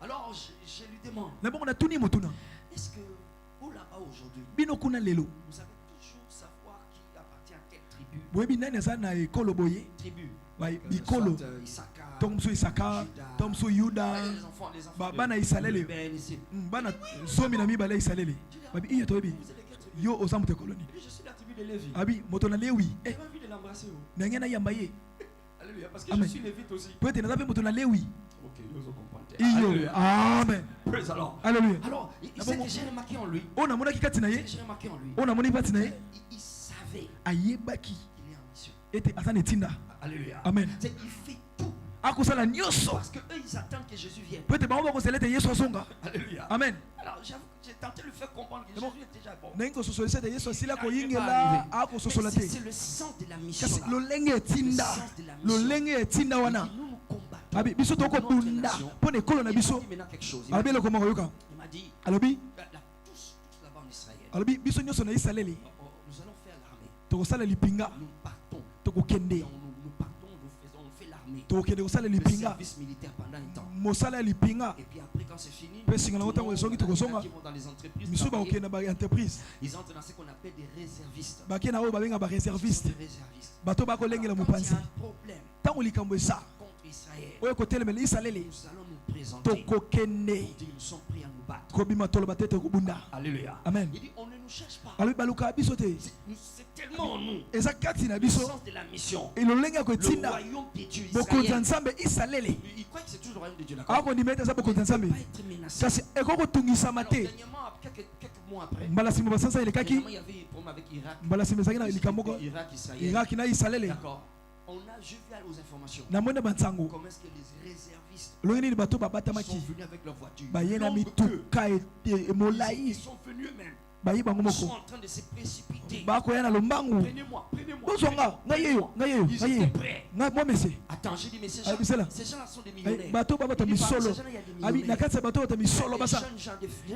Alors, je lui demande, est-ce que vous là-bas aujourd'hui, vous savez toujours savoir qui appartient à quelle tribu? Tribu. Issachar, Juda, les enfants de Ruben ici. Je suis la tribu de Lévi. J'ai envie de l'embrasser. Alléluia, parce que je suis lévite aussi. Alléluia. Amen. Praise alors. Alléluia. Alors, j'ai remarqué en lui. On a mon qui katina ye. J'ai remarqué en lui. On a mon patina ye. Il savait. Ayebaki. Il est en mission. Était atane tinda. Alléluia. Amen. Il fait tout. Akosala nyoso. Parce que eux ils attendent que Jésus vienne. Peut-être ba ko selete Yesu songa. Alléluia. Amen. Alors j'ai tenté de le faire comprendre que Jésus est déjà bon. Nengo sosolese de Yesu sila ko yingela akososolate. C'est le sens de la mission. Kasi lolenge tinda. Lolenge tinda wana. Abi biso to ko bunda po ne kolo na biso. Abi le ko mako yoka. Il m'a dit Alobi. Tous là-bas en Israël. Alobi biso nyoso na Israeli. Nous allons faire l'armée. To ko sala lipinga. Nous partons. To ko kende. Nous partons, on fait l'armée. To ko kende ko sala Le lipinga. service militaire pendant un temps. Mosala lipinga. Et puis après quand c'est fini, Pesi ngana utango zongi to ko zonga. qui vont dans les entreprises. Miso ba okenda ba entreprise. Ils entrent dans ce qu'on appelle des réservistes. Ba kena o ba benga ba réserviste. Des réservistes. Bato ba ko lengela Quand il y mopanzi. a un problème Tango likambo esa. contre Israël, Oyo ko telemela Israeli. nous allons nous présenter. To ko kende. Pour dire nous sommes prêts à nous battre. Ko bima tolo batete ko bunda. Alléluia. Amen. Il dit on ne nous cherche pas. Alobi baluka biso te. C'est tellement en nous. Eza kati na Le biso. sens de la mission. Et lolenga ko Le tinda. royaume de Dieu Bokonza Israël. nzambe Israeli. Il croit que c'est toujours le royaume de Dieu. D'accord. Ako ndimeta za bokonza Il ne peut nzambe. pas être menacé. Kasi ekoko tungisa Alors, mate. dernièrement, quelques mois après, Mbala simba basansa ile kaki. dernièrement, il y avait un problème avec Irak. Mbala simba zaki na likambo Irak, Israël. Irak na Israeli. D'accord. Je vais aux informations. Na mwenda bantango. Comment est-ce que les réservistes Longeni ni bato sont babatamaki. venus avec leur voiture? Bayena Nombre mituka ils molai. sont venus eux-mêmes. Bayi bango Ils sont moko. en train de se précipiter. Bako yana lombangu. Prenez-moi. Bozonga, ngayeyo, ngayeyo, Ils étaient ngayeyo. prêts. Nga moi messe. Attends, j'ai dit, mais ces Ah, mais c'est là. gens-là sont des millionnaires. Bato babata Il dit, parmi misolo. ces gens-là, il y a des Abi millionnaires. nakatsa bato babata misolo Des basa. jeunes gens,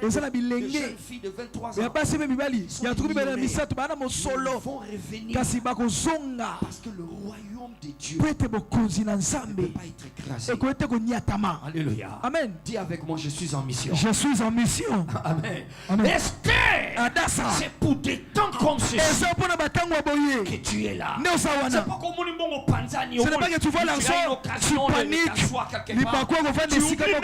Et ça, la des bilenge. jeunes filles de 23 Ya ans. basi be mibali. sont Ya des tukubi bana millionnaires. misato bana Ils mosolo. vont revenir Kasi bako zonga. parce que le royaume de Dieu Pete bokonzi na ne peut nzambe. pas être écrasé. Eko ete ko nyatama. Alléluia. Amen. Dis avec moi, je suis en mission. Je suis en mission. Amen. Amen. Esther, Adasa. c'est pour des temps comme ceci Eza pona batango boye. que tu es là. Ne C'est osawana. pas comme on est panzani. Ce n'est pas que tu vois l'argent, tu paniques. Tu oublies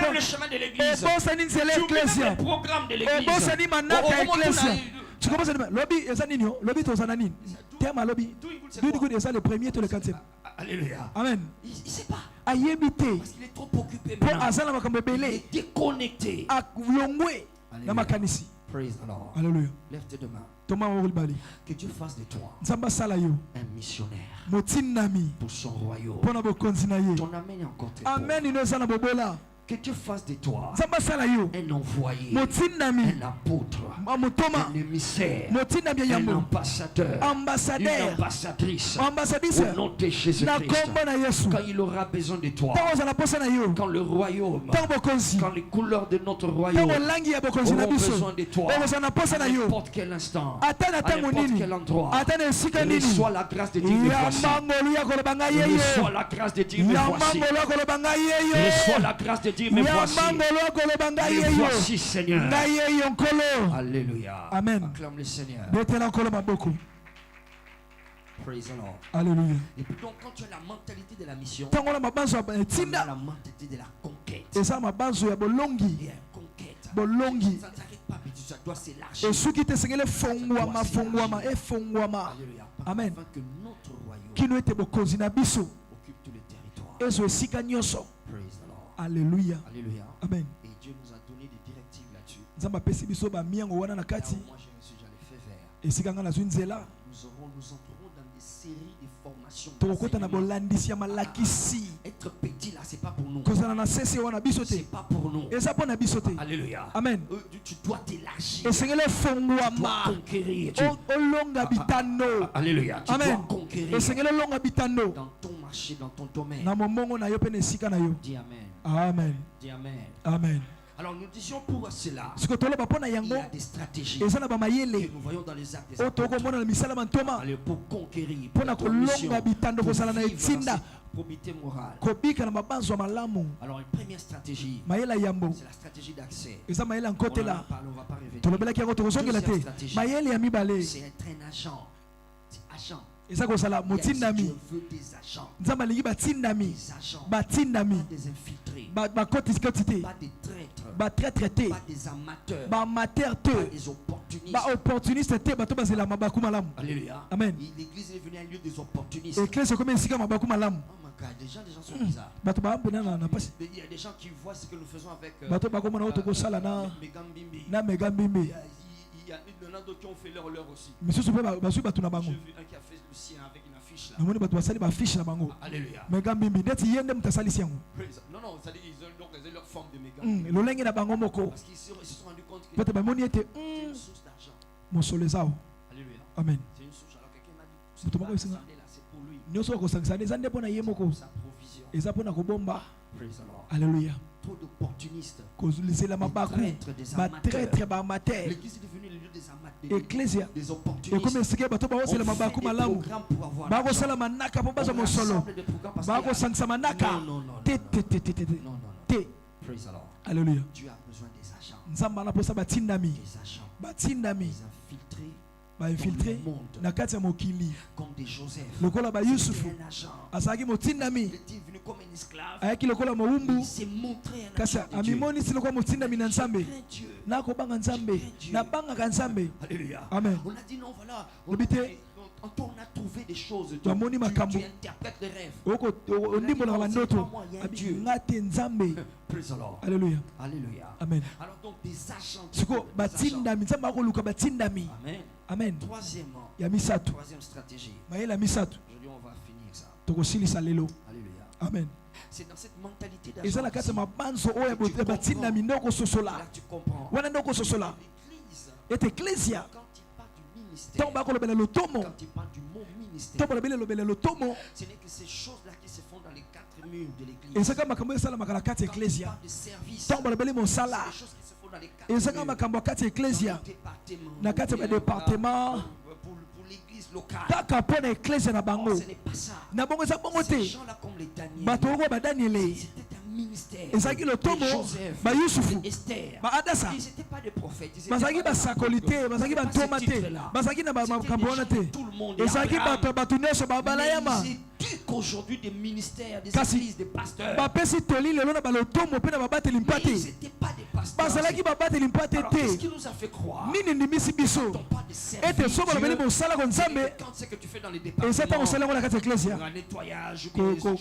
même le chemin de l'église. Tu oublies même le programme de l'église. Tu commences à dire, lobby, eza nini yo? Lobby tozana nini? Tema lobby. Du coup, eza le premier to le quatrième. Alléluia. Amen. Il ne sait pas. Ayebite. Parce qu'il est trop occupé Pour maintenant. azala makambo Il belé. est déconnecté. Akulongwe. Na makanisi. Praise the Lord. Alléluia. Lève tes deux mains. Toma ngolibali. Que Dieu fasse de toi Nzamba sala yo. un missionnaire Motinami. pour son royaume. Pona bokonzi na ye. Ton amen est encore très Amen inoza na bobola. Que Dieu fasse de toi Nzamba sala yo. un envoyé, Motinami. un apôtre, Motoma. un émissaire, Motinami un yambo. ambassadeur, une Ambassadeur. ambassadrice Ambassadrice. au nom de Na kombo Jésus-Christ. na Yesu. Quand il aura besoin de toi, Tango za posa na yo. quand le royaume, Tango bokonzi. quand les couleurs de notre royaume Tango langi ya bokonzi na auront biso. besoin de toi, Tango za posa à na yo. n'importe quel instant, Ata na à tango n'importe nini. quel endroit, Ata na esika nini. reçois la grâce de dire me voici. Yambangolo ya koloba ngai yeye. Reçois la grâce de dire me voici. Yambangolo ya koloba ngai yeye. Reçois la grâce de dire me voici. Yambangolo ya koloba ngai Me yeye. voici, Seigneur. Ngai yeye nkolo. Alléluia. Amen. Acclame le Seigneur. Betela nkolo maboko. Praise the Lord. Alléluia. Et puis donc, quand tu as la mentalité de la mission, Tango na mabanzo ya tu as tinda. la mentalité de la conquête. Eza mabanzo ya bolongi. Et une conquête. Bolongi. Ça ne s'arrête pas, mais ça doit s'élargir. Esuki te sengele fongwama fongwama efongwama. Alléluia. Amen. Afin que notre royaume Kino ete bokonzi na biso. occupe tout le territoire. Ezo esika nyonso. Praise the Lord. Alléluia. Alléluia. Amen. Et Dieu nous a donné des directives là-dessus. Nzamba pesi biso ba miango wana na Là kati. où moi j'ai reçu, j'allais faire vert. Esika nga nazwi nzela. Nous entrerons dans des séries de formations. Tokokota na d'enseignement. bolandisi ya malakisi. Être petit là, c'est pas pour nous. Kozala na sese wana biso te. C'est pas pour nous. Eza pona biso te. Alléluia. Amen. Tu dois t'élargir. Esengele Tu dois fongwama. conquérir. Olonga bitano. Alléluia. Tu dois Amen. conquérir Esengele longa bitano. dans ton marché, dans ton domaine. Na momongo na yo pe na esika na yo. Dis Amen. Amen. Dis Amen. Amen. Alors nous disions pour cela, Siko toloba pona il y yango. a des stratégies Eza na ba que mayele. nous voyons dans les actes des O apôtres. tokomona na misala mantoma. Allez, pour conquérir, Pona pour être en mission, kolonga bitando pour kozala na vivre dans etinda. cette probité morale. Kobika na mabanzo ya malamu. Alors une première stratégie, Mayela yambo. c'est la stratégie d'accès. Eza mayela On en a nkotela. parlé, on va pas revenir. Tolobelaki yango tokozongela te. Mayele ya mibale. C'est être un agent. C'est agent. Eza kozala Dieu motindami. veut des agents. Nzamba lingi batindami. Des agents. Batindami. Pas des infiltrés. Bakoti koti te. Pas des traîtres. ba traître te pas des amateurs, ba amateur te pas des opportunistes. ba opportuniste te bato bazela mabaku malamu. Alléluia. Amen. L'église est devenue un lieu des opportunistes. Église comme esika mabaku malamu. Oh my God, les gens sont bizarres. Bato ba mbona na pasi. Il y a des gens qui voient ce que nous faisons avec Bato ba komona oto ko sala na Megambimbi. na Megambimbi. Il y en a d'autres qui ont fait leur aussi. Misusu pe ba su bato na bango. J'ai vu un qui a fait le sien avec une affiche là. Namoni bato basali ba fiche na bango. Alléluia. Megambimbi ndeti yende mutasali siango. Non, non, ça dit qu'ils ont donc leur forme de Megambimbi. Lolenge na bango moko. Parce qu'ils se sont rendus compte que Peut-être ba moni était c'est une source d'argent. mosolezao. Alléluia. Amen. C'est une source. Alors quelqu'un m'a dit Mutu moko c'est pour lui. Nyoso ko sangsane zande pona ye moko. Sa provision. Eza pona ko bomba. Praise the Lord. Alléluia. Trop d'opportunistes. Kozulizela mabaku. Ba traître ba amateur. L'église est devenue le lieu des amateurs. Ecclesia. Des Et opportunistes. comme esike bato ba osela mabaku malamu. Ba ko sala manaka po bazo mosolo. Ba ko sangsa manaka. Non. Te. Praise the Lord. Alléluia. Dieu a besoin des agents. Nzamba na posa batindami. Des agents. Batindami. Des infiltrés. Ba infiltré na kati ya mokili. Comme des Joseph. Lokola ba Yusufu. C'était un agent. Asaki motindami. Il était venu comme un esclave. Ayaki lokola mowumbu. Il s'est montré un Kasi agent de Dieu. amimoni si lokola motindami na Nzambe. Crains Dieu. Nako banga Nzambe. Na banga Nzambe. Alléluia. Amen. On a dit non, voilà. Lobité. On a trouvé des choses. Tu interprètes les rêves. ngate Nzambe. Praise the Lord. Alléluia. Alléluia. Amen. Alors donc des agents. Siko batindami Nzambe akoluka batindami. Amen. Amen. Troisièmement. Ya misatu. Troisième stratégie. Mayela misatu. Aujourd'hui on va finir ça. Tokosilisa lelo. Alléluia. Amen. C'est dans cette mentalité Eza na kati ya mabanzo oyo batindami ndoko sosola. Là tu comprends. Wana ndoko sosola. L'église. Et ecclesia. Quand il parle du ministère. Tant bakolobela lotomo. Quand il parle du mot ministère. Tant balobela lobela lotomo. Ce n'est que ces choses-là qui se font dans les quatre murs de l'église. Ezaka makambo esala makala kati ya ecclesia. Tant balobela mosala. Des choses qui se font dans les quatre Ezaka murs. makambo kati ya ecclesia. Na kati ya département. Pour l'église locale. Kaka pona ecclesia na bango. Ce n'est pas ça. Na bongo eza bongo te. Ces gens-là comme les Daniel. Bato oko ba Daniele. C'était un ministère. Ezaki lotomo ba Yusufu. Esther. Ba Adasa. Ils n'étaient pas des prophètes. Bazaki ba sakolite, bazaki ba tomate. Bazaki na ba makambo wana te. Ezaki bato nyonso ba balayama. Qu'aujourd'hui des ministères, des Kasi églises, des pasteurs. ba pesi toli lelo na ba lotomo pe na ba bateli Mais mpate. ils n'étaient pas des pasteurs. Bazalaki ba bateli mpate Alors, qu'est-ce qui te. nous a fait croire? Nini ndimisi biso. Pas de servir Ete so balobeli Dieu. mosala ko Nzambe. Quand c'est que tu fais dans les Ezata départements, mosala ngo na kati ya ecclesia. un nettoyage,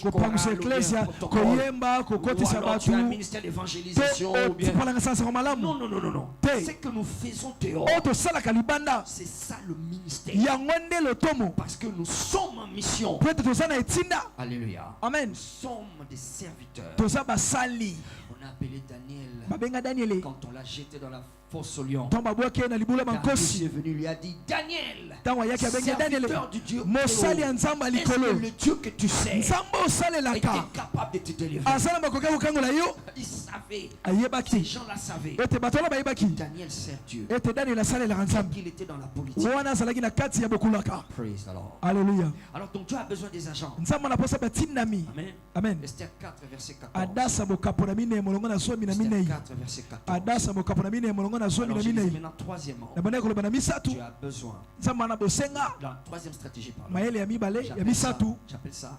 Kopangisa ecclesia, koyemba, kokotisa tu as un bato. ministère d'évangélisation ou bien. Tipalanga sansa ko malamu. Non. Te. Ce que nous faisons dehors, O tosalaka libanda. c'est ça le ministère. Yango nde lotomo. Parce que nous sommes en mission. Po ete toza na etinda. Alléluia. Amen. Nous sommes des serviteurs. Toza basali. On a appelé Daniel. Babenga Daniele. Quand on l'a jeté dans la fosse au lion, Tant babwaki na libula Dieu mankosi. est venu lui a dit Daniel, Tango ayaki abenga Daniele. serviteur du Dieu, Mosali ya Nzamba est-ce que likolo. le Dieu que tu sais Nzamba osalelaka. était capable de te délivrer? Asala makoka kokangola yo. Il savait. Ces Ayebaki. gens-là savaient. Ete bato wana bayebaki. Daniel sert Dieu. Ete Daniel asalelaka Nzambe. Qu'il était dans la politique. Wana azalaki na kati ya bokulaka. Praise the Lord. Alléluia. Alors donc Dieu a besoin des agents. Nzamba na posa batindami. Amen. Amen. Esther 4 verset 14. Adasa bokapo na mine molongo na somi na Esther minei. 4 verset 14. Adasa bokapo na mine molongo na somi Alors na je disais minei. maintenant troisièmement. Na bana koloba na misatu. Tu as besoin. Nzamba na bosenga. La troisième stratégie pardon. Mayele ya mibale ya misatu. J'appelle ça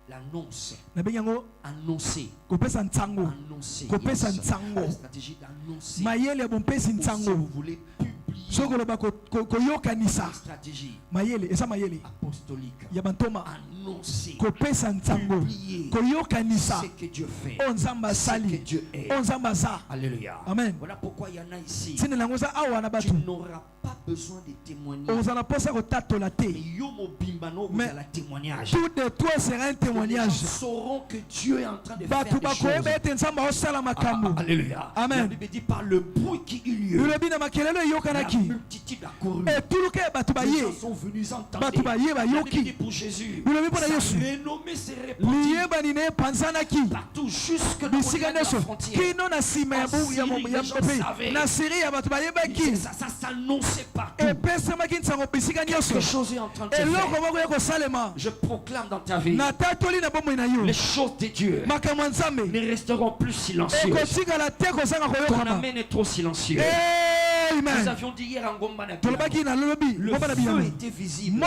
l'annonce. Na bengi yango Annoncer. kopesa ntango. Annoncer. Kopesa Yes. ntango. La stratégie d'annoncer. Mayele ya bompesi Ou si ntango. vous voulez publier. Soko loba koyokanisa. La stratégie Mayele esa mayele apostolique. ya bantoma. Annoncer. Kopesa ntango. Publier. Koyokanisa. Ce que Dieu fait. O Nzamba Ce que sali. Dieu est. O Nzamba za. Alléluia. Amen. Voilà pourquoi il y en a ici. Tine lango za awa na Tu batu. n'auras pas besoin de témoigner. Ozala posa kotatola te. Yomo bimbano vous Mais la témoignage. tout de toi sera un Les gens témoignage. sauront que Dieu est en train de Batu faire des bakoyeba choses. ete Nzamba osala makambo. Alléluia. Amen. La Bible dit par le bruit qui eut lieu. Ulobi na makelelo La eyokanaki. multitude a couru. Etuluka ya batu Les gens baye. sont venus entendre. Batu baye La Bible dit bayoki. pour Jésus. Ulobi mpona Sa Yesu. renommée s'est répandue Liyebani ne epanzanaki. partout jusque dans Bisika la nyonso frontière. kino na nsima ya bope. Na Syrie ya batu bayebaki. Ça s'annonçait partout. Epesamaki nsango bisika nyonso. Quelque chose est en train de se Eloko faire. moko ya kosalema. Je proclame dans ta vie. Natatoli na bomoi na yo. Les choses de Dieu Makambo ya Nzambe ne resteront plus silencieuses. ekotikala te kozanga Ton koyokama. amen est trop silencieux. Nous avions dit hier en Gomba le feu était visible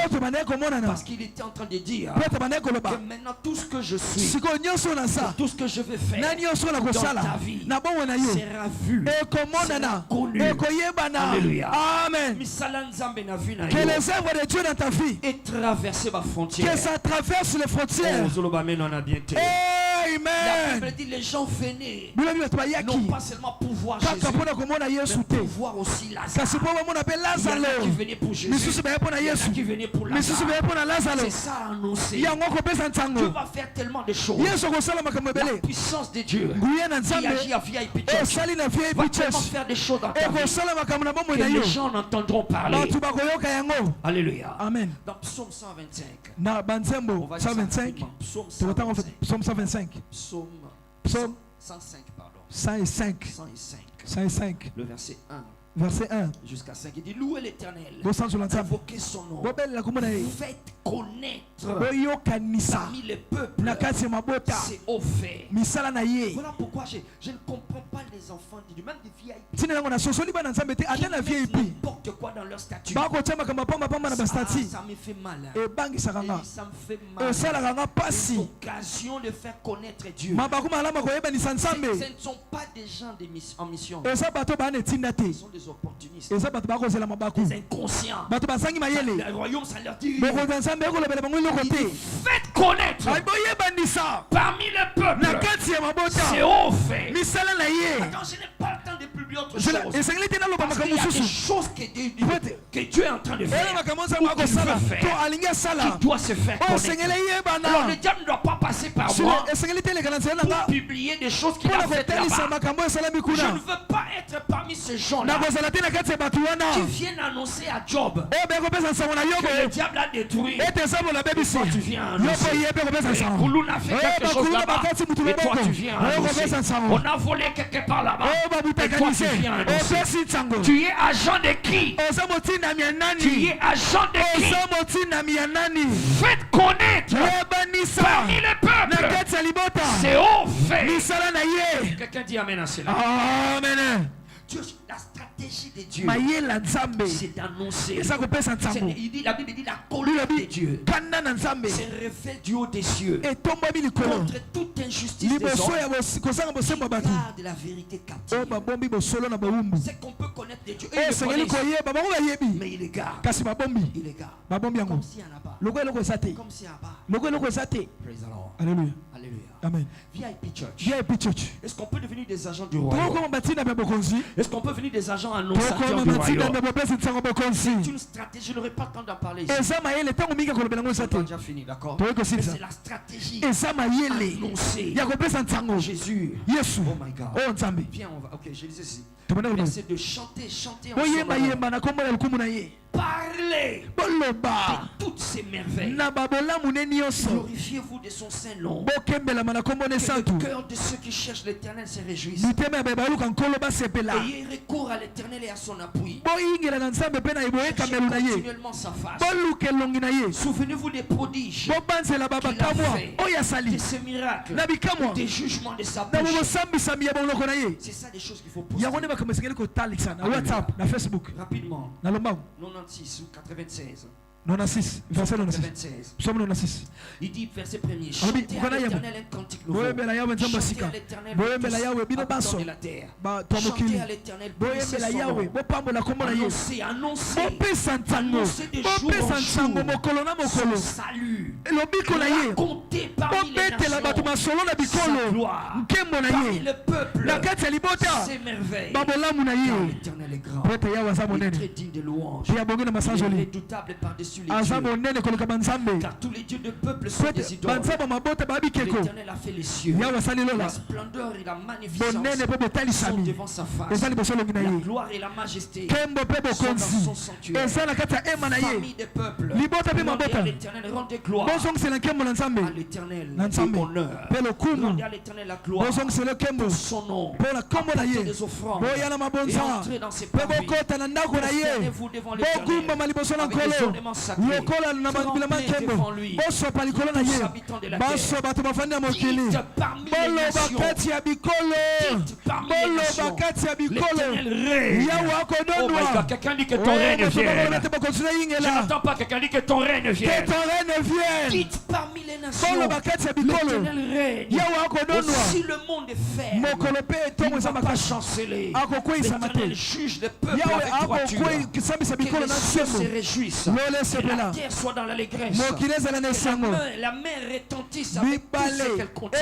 parce qu'il était en train de dire que maintenant tout ce que je suis, tout ce que je vais faire dans ta vie sera vu, sera connu. Alléluia. Amen. Que les œuvres de Dieu dans ta vie et traverser ma frontière. Que ça traverse les frontières. Amen. La Bible dit les gens venaient non pas seulement pour voir Jésus, mais pour voir aussi Lazare. Il y en a qui venaient pour Jésus, il y en a qui venaient pour Lazare. C'est ça annoncé. Dieu va faire tellement de choses. La puissance de Dieu qui agit à VIP Church va tellement faire des choses dans ta vie que les gens n'entendront parler. Alléluia. Amen. Dans Psaume 125. On va 125. Psaume 125. Psaume 105, pardon. 105. 105. Le verset 1. Verset 1 jusqu'à 5, il dit louez l'Éternel, invoquez son nom, faites connaître parmi les peuples ses hauts faits. Voilà pourquoi je ne comprends pas les enfants de Dieu, même des VIP, n'importe quoi dans leur statut. Ça me fait mal, ça me fait mal. Les occasions de faire connaître Dieu, ce ne sont pas des gens en mission, ce sont des opportunistes, des inconscients. Le royaume, ça leur dit faites connaître parmi le peuple c'est haut fait. Attends, je n'ai pas le temps de publier autre chose, parce qu'il y a des choses que Dieu est en train de faire, ou qu'il veut faire, qui doit se faire connaître. Alors le diable ne doit pas passer par moi pour publier des choses qu'il a faites là-bas. Je ne veux pas être parmi ces gens-là qui viennent annoncer à Job que le diable a détruit. Et toi tu viens annoncer. Kouloun a fait quelque chose là-bas. Et toi tu viens annoncer. On a volé quelque part là-bas. Et toi tu viens annoncer. Tu es agent de qui? Tu es agent de qui? Faites connaître parmi le peuple c'est haut fait. Quelqu'un dit amen à cela. Amen. Dieu, la stratégie de Dieu, c'est d'annoncer. Il dit, la Bible dit la colère de Dieu c'est révèle du haut des cieux contre toute injustice des hommes. Garde la vérité captive. C'est qu'on peut connaître des dieux. Mais il les garde. Il les garde. Comme s'il n'y en a pas. Comme s'il n'y en a pas. Praise the Lord. Alléluia. Alléluia. Amen. VIP Church. Est-ce qu'on peut devenir des agents du royaume? Est-ce qu'on peut devenir des agents annonçateurs du royaume? C'est une stratégie, je n'aurai pas le temps d'en parler ici. On a déjà fini, d'accord? C'est la stratégie annoncée. Jésus. Oh my God. Viens, on va. Ok, je disais ici. Verset de chanter en son nom. Parlez de toutes ces merveilles. Glorifiez-vous de son sein long. Que le cœur de ceux qui cherchent l'Éternel se réjouisse. Ayez recours à l'Éternel et à son appui. Cherchez continuellement sa face. Souvenez-vous des prodiges qu'il a fait, de ses miracles, des jugements de sa bouche. C'est ça des choses qu'il faut poster. Rapidement. 96 ou 96. 96, verset 96. Psaume 96. Il dit, verset 1er, chantez à l'Éternel un cantique nouveau. Chantez à l'Éternel habitants de la terre. Chantez à l'Éternel, bénissez son nom. Annoncez de jour en jour son salut. Racontez parmi les nations sa gloire. Parmi le peuple ses merveilles. Car l'Éternel est grand. Il est très digne de louange. Il est redoutable par-dessus les dieux. Car tous les dieux de peuple sont des idoles. L'Éternel a fait les cieux. La splendeur et la magnificence sont devant sa face. La gloire et la majesté sont dans son sanctuaire. Famille des peuples, rendez à l'Éternel, rendez gloire à l'Éternel et honneur. Rendez à l'Éternel la gloire pour son nom. Apportez des offrandes et entrez dans ses parvis. Prosternez-vous devant l'Éternel avec des ornements sacrés. Se remplir devant lui. Tous habitants de la terre. Dites parmi les nations. Dites parmi les nations. L'Éternel règne. Oh my God, quelqu'un dit que ton règne vienne. Je n'entends pas quelqu'un dit que ton règne vienne. Dites parmi les nations. L'Éternel règne. Aussi le monde est ferme. Il ne va pas chanceler. L'Éternel juge le peuple avec droiture. Que les cieux se réjouissent. Que la terre soit dans l'allégresse. Que la mer retentisse avec tout ce qu'elle contient.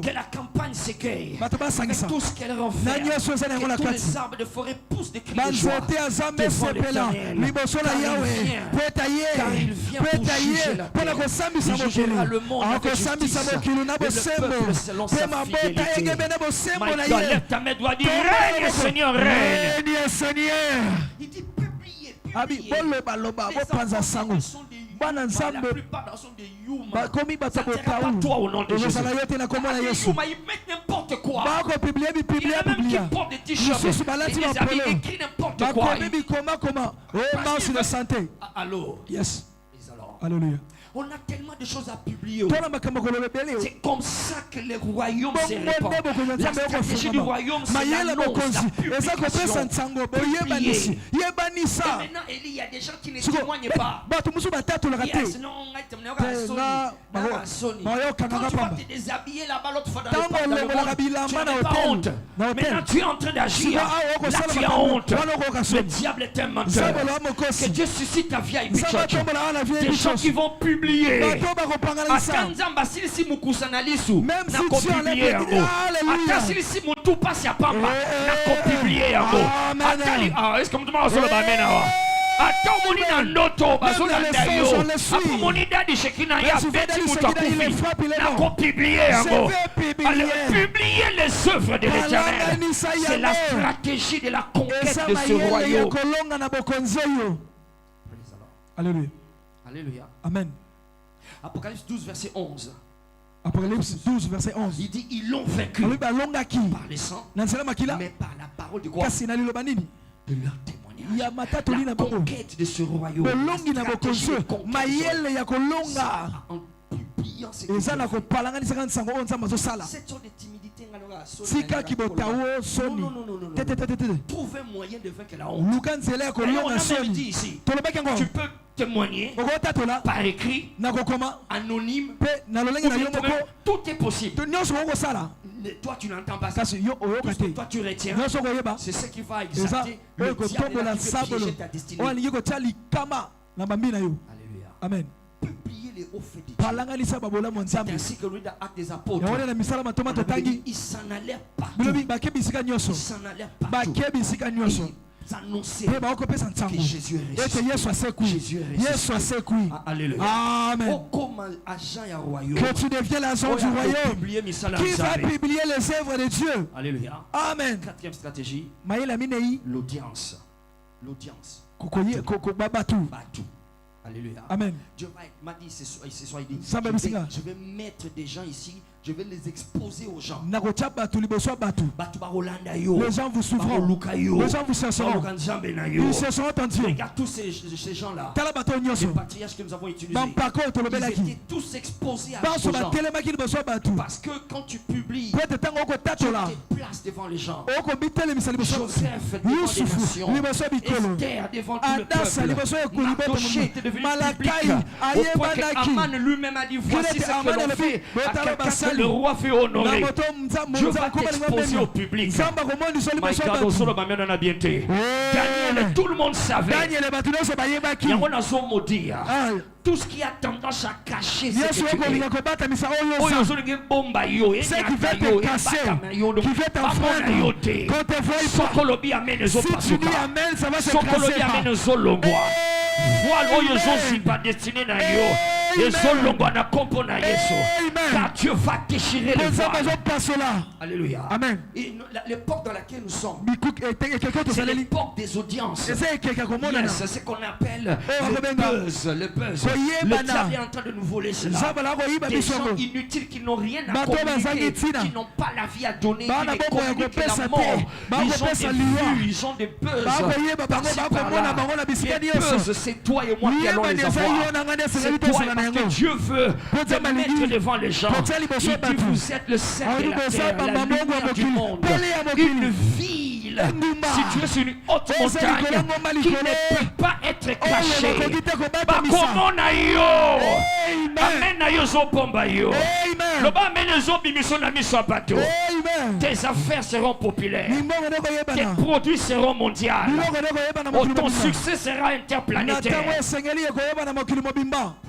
Que la campagne s'écueille avec tout ce qu'elle renferme. Que tous les arbres de forêt poussent des cris de joie devant l'Éternel. Car il vient pour juger la terre. Il jugera le monde avec justice et le peuple selon sa fidélité. My God, lève ta main, doit dire règne Seigneur, règne. Il dit publiez. La plupart sont des Yuma. Ça ne sera pas toi au nom de Jésus. Yuma, ils mettent n'importe quoi. Il y en a même qui portent des t-shirts et des habits écrits n'importe quoi. Allô? Yes. Alors, Alléluia. on a tellement de choses à publier. C'est comme ça que les royaumes se répandent. La stratégie du royaume, c'est l'annonce, la publication. Publier. Et maintenant, il y a des gens qui ne témoignent pas. Quand tu vas te déshabiller là-bas l'autre fois dans le monde, tu n'as pas honte. Maintenant, tu es en train d'agir. Là, tu as honte. Le diable est un menteur. Que Dieu suscite ta vieille church. Des gens qui vont publier. Atanzamba silisi mukusanalisu na kopublier yango. Ata silisi mutu pasi ya pamba na kopublier yango. Atali est-ce que mtu solo ba mena wa? Ata moni na ndoto bazolanda yo. Apo moni dadi shekina ya beti mutu akufi na kopublier yango. Publier les œuvres de l'Éternel. C'est la stratégie de la conquête de ce royaume. Alléluia. Alléluia. Amen. Apocalypse 12, verset 11. Apocalypse 12, verset 11. Il dit ils l'ont vaincu par les sangs, mais par la parole de quoi? De leur témoignage. La conquête de ce royaume. En publiant ce que cette sorte de timidité. Non. Trouve un moyen de vaincre la honte. On a même dit ici, tu peux témoigner par écrit, anonyme, tout est possible. Toi tu n'entends pas ça. Toi tu retiens. C'est ce qui va exalter le diable qui veut piéger ta destinée. Alléluia. Amen. Publier les hauts faits de Dieu. C'est ainsi que lui a acte des apôtres. Il s'en allait partout. Il s'en allait partout. Annoncer que Jésus est ressuscité. Jésus est ressuscité. Alléluia. Amen. Que tu deviens l'agent du royaume qui va publier les œuvres de Dieu. Alléluia. Amen. Quatrième stratégie, l'audience. L'audience. Alléluia. Amen. Dieu m'a dit ce soir, il dit, je vais mettre des gens ici, je vais les exposer aux gens. Les gens vous suivront. Les gens vous chercheront. Ils chercheront ton Dieu. Regarde tous ces gens-là. Les patriarches que nous avons utilisés. Ils étaient tous exposés à ces gens. Parce que quand tu publies, tu te places devant les gens. Joseph devant les nations. Esther devant tout le peuple. Mardoché était devenu public. Au point que Aman lui-même a dit, voici ce que l'on fait à quelqu'un que le roi fait honorer. Dieu va t'exposer au public. Daniel, tout le monde savait. Il y a un homme maudit. Tout ce qui a tendance à cacher ce que tu es. C'est qui veut te casser, qui veut t'enfreindre. Quand te voit pas, si tu dis Amen, ça va se casser. Voile oyo zosi pas destiné na yo. Car Dieu va déchirer les voiles. Alléluia. Amen. L'époque dans laquelle nous sommes, c'est l'époque des audiences. C'est ce qu'on appelle le buzz. Le diable est en train de nous voler cela. Des gens inutiles qui n'ont rien à communiquer, qui n'ont pas la vie à donner, qui ne communiquent la mort. Ils ont des vues, ils ont des buzz. Par-ci, par-là. Les buzz, c'est toi et moi qui allons les avoir. C'est toi, parce que Dieu veut te mettre devant les gens. Il dit, vous êtes le sel de la terre, la lumière du monde. Une ville située sur une haute montagne qui ne peut pas être cachée. Comment naïo? Amen naïo zo pomba yo. Loba amen zo bimiso na miso bateau. Tes affaires seront populaires. Tes produits seront mondiaux. Ton succès sera interplanétaire.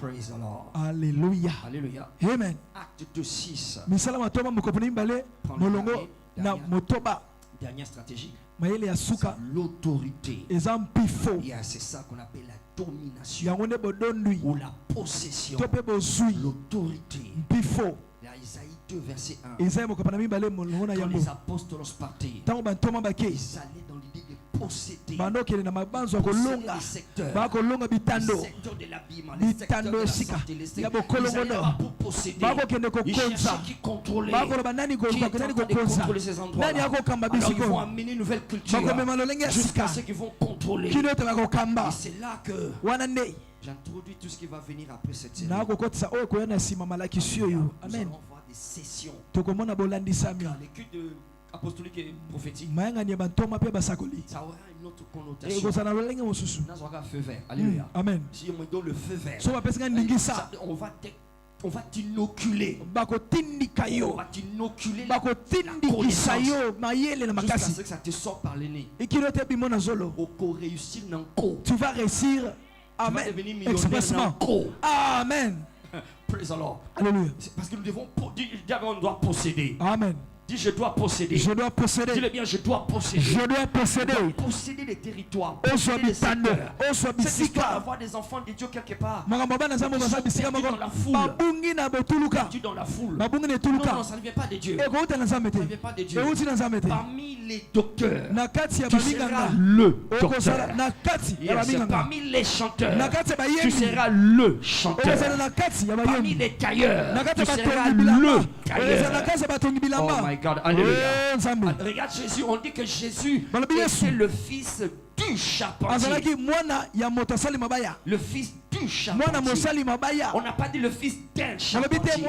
Praise the Lord. Alléluia. Alléluia. Amen. Acte 2:6. Misala toma mukoponi mbale molongo na motoba. Dernière stratégie. Mayele ya suka. L'autorité. Ezam-pifo. C'est ça qu'on appelle la domination Yangone bodondui. ou la possession. Tope bozui. L'autorité. Pifo. Isaïe 2 verset 1. Quand les apôtres partaient, ils allaient dans l'idée de posséder les secteurs de l'habillement, les secteurs de la santé, les secteurs pour posséder. Ils cherchaient qui contrôlait, qui était en train de contrôler ces endroits-là. Alors ils vont amener une nouvelle culture jusqu'à ce qu'ils vont contrôler. Et c'est là que j'introduis tout ce qui va venir après cette série. Nous allons voir des sessions. L'étude apostolique et prophétique, ça aura une autre connotation. Nous avons feu vert. Alléluia. Amen. Si on me donne le feu vert, on va t'inoculer. On va t'inoculer la connaissance jusqu'à ce que ça te sorte par le nez. Tu vas réussir. Amen. Expressement. Amen. Praise the Lord. Alléluia. Parce que nous devons, on doit posséder. Amen. Dis je dois posséder. Je dois posséder. Dis-le bien, je dois posséder. Je dois posséder. Je dois posséder les territoires. Posséder les secteurs. Cette histoire d'avoir des enfants de Dieu quelque part. Ils sont perdus dans la foule. Perdus dans la foule. Non, ça ne vient pas de Dieu. Ça ne vient pas de Dieu. Parmi les docteurs, tu seras le docteur. Parmi les chanteurs, tu seras le chanteur. Parmi les tailleurs, tu seras le tailleur. Oh my God, alléluia. Regarde Jésus, on dit que Jésus était le fils du charpentier. Le fils du charpentier. On n'a pas dit le fils d'un charpentier.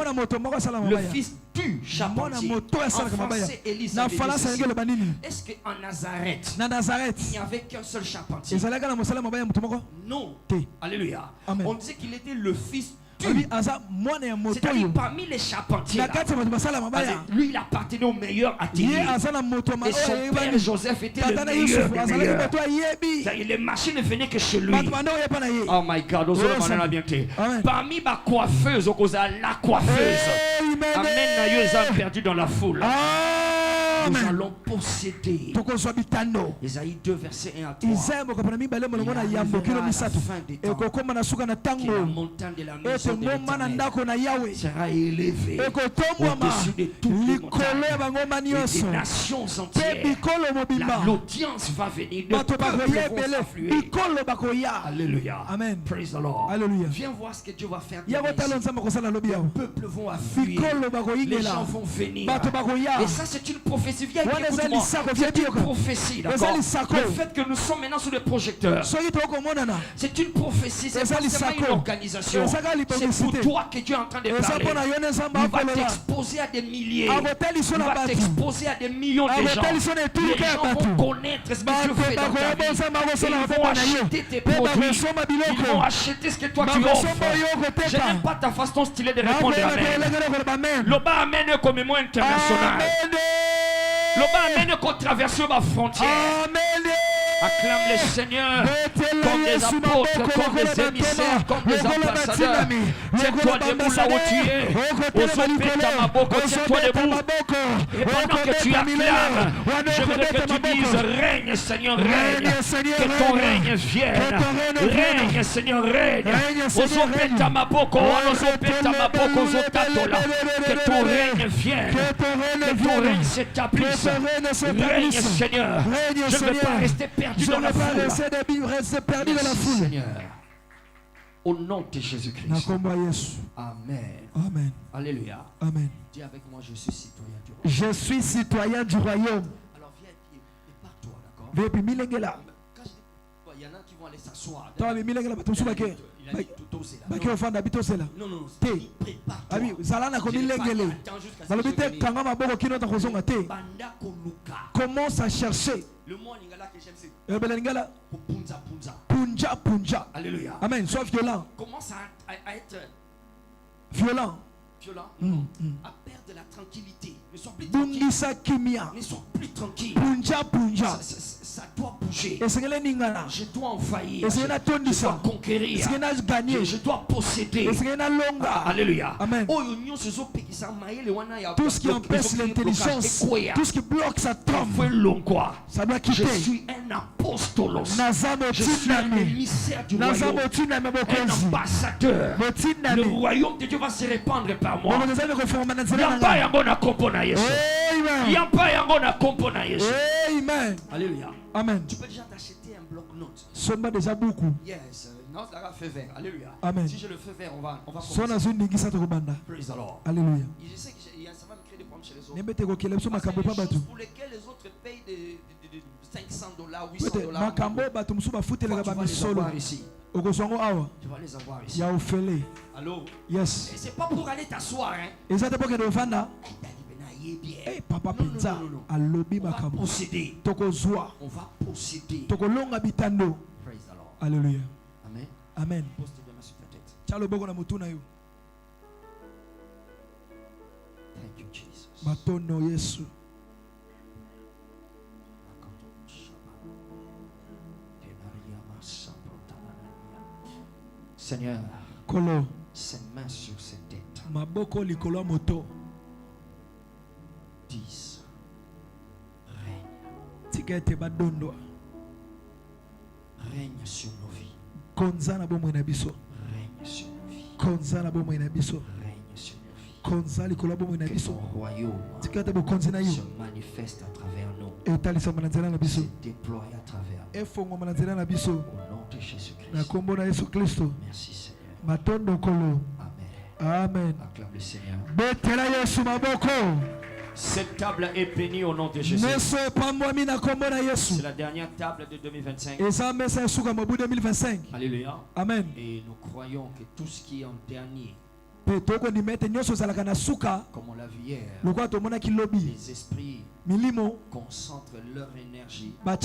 Le fils du charpentier. En français, Élise avait dit est-ce qu'en Nazareth, il n'y avait qu'un seul charpentier? Non. Alléluia. On disait qu'il était le fils. C'est-à-dire parmi les charpentiers, lui il appartenait au meilleur atelier. Et son père Joseph était le meilleur des meilleurs. Les machines ne venaient que chez lui. Oh my God, parmi ma coiffeuse, la coiffeuse. Amen, ils ont perdu dans la foule. Nous allons posséder. Isaïe 2 verset 1 à 3. Il arrivera à la fin des temps que la montagne de la maison de l'Éternel sera élevée au-dessus de toutes les montagnes et des nations entières. L'audience va venir, de peuples vont s'affluer. Alléluia. Amen. Praise the Lord. Alléluia. Viens voir ce que Dieu va faire. Les peuples vont affluer. Les gens vont venir. Et ça c'est une prophétie. Viens, écoute-moi. C'est une prophétie, d'accord? Le fait que nous sommes maintenant sous les projecteurs, c'est une prophétie, c'est pas seulement une organisation. C'est pour toi que Dieu est en train de parler. Il va t'exposer à des milliers. Il va t'exposer à des millions de gens. Les gens vont connaître ce que Dieu fait dans ta vie. Ils vont acheter tes produits. Ils vont acheter ce que toi tu offres. Je n'aime pas ta façon stylée de répondre amen. L'Oba amen comme moi international. L'Oba amène qu'on traverse ma frontière. Acclame le Seigneur comme des apôtres, comme des émissaires, comme des ambassadeurs. Tiens-toi debout là où tu es. Osopeta maboko, tiens-toi debout. Et pendant que tu acclames, je voudrais que tu dises règne Seigneur, règne. Que ton règne vienne. Règne Seigneur, règne. Osopeta maboko, osopeta maboko, zotatola. Que ton règne vienne. Que ton règne s'établisse. Règne Seigneur. Je ne veux pas rester perdu dans la foule. Seigneur. Au nom de Jésus-Christ. Amen. Amen. Alléluia. Amen. Dis avec moi, je suis citoyen du royaume. Je suis citoyen du royaume. Alors viens et pars-toi, d'accord? Quand je dis, il y en a qui vont aller s'asseoir. Non, non, commence à chercher. Le mot en lingala que j'aime, c'est punja punja. Alléluia. Amen. Sois violent. Commence à être violent. À perdre la tranquillité. Ne sois plus Bungisa kimia. Ne sois plus tranquille. Punja punja. Ça doit bouger. Je dois envahir. Je dois conquérir. Je dois posséder. Alléluia. Amen. Tout ce qui empêche l'intelligence, tout ce qui bloque sa trompe, ça doit quitter. Je suis un apostolos. Je suis un émissaire du royaume. Un ambassadeur. Le royaume de Dieu va se répandre par moi. Alléluia. Amen. Tu peux déjà t'acheter un bloc-notes. Sommes déjà beaucoup. Yes. Non, ça va faire vert. Alléluia. Amen. Si je le fais vert, on va commencer. Praise the Lord. Alléluia. Je sais que ça va me créer des problèmes chez les autres. Parce que les choses pour lesquelles les autres payent de $500, $800. Tu vas les avoir ici. Tu vas les avoir ici. Allô? Yes. Et c'est pas pour aller t'asseoir, hein. Hey, papa Pinza, on va posséder. On va posséder. Praise the Lord. Alléluia. Amen. Amen. Pose tes deux mains sur ta tête. Thank you, Jesus. Matono Yesu. Seigneur, Kolo. ses mains sur ses têtes. Maboko likolo moto. 10. Règne. Tikete badondo. Règne sur nos vies. Konzana bomo inabiso. Règne sur nos vies. Konzana bomo inabiso. Règne sur nos vies. Konzali kola bomo inabiso. Ton royaume Tikete bo konzina yo. se manifeste à travers nous. Etalisa manazela na biso. Se déploie à travers nous. Efongo manazela na biso. Au nom de Jésus-Christ. Na kombo na Yesu Kristo. Merci Seigneur. Matondo kolo. Amen. Amen. Acclame le Seigneur. Betela Yesu maboko. Cette table est bénie au nom de Jésus. C'est la dernière table de 2025. Alléluia. Amen. Et nous croyons que tout ce qui est en dernier, comme on l'a vu hier, les esprits concentrent leur énergie à la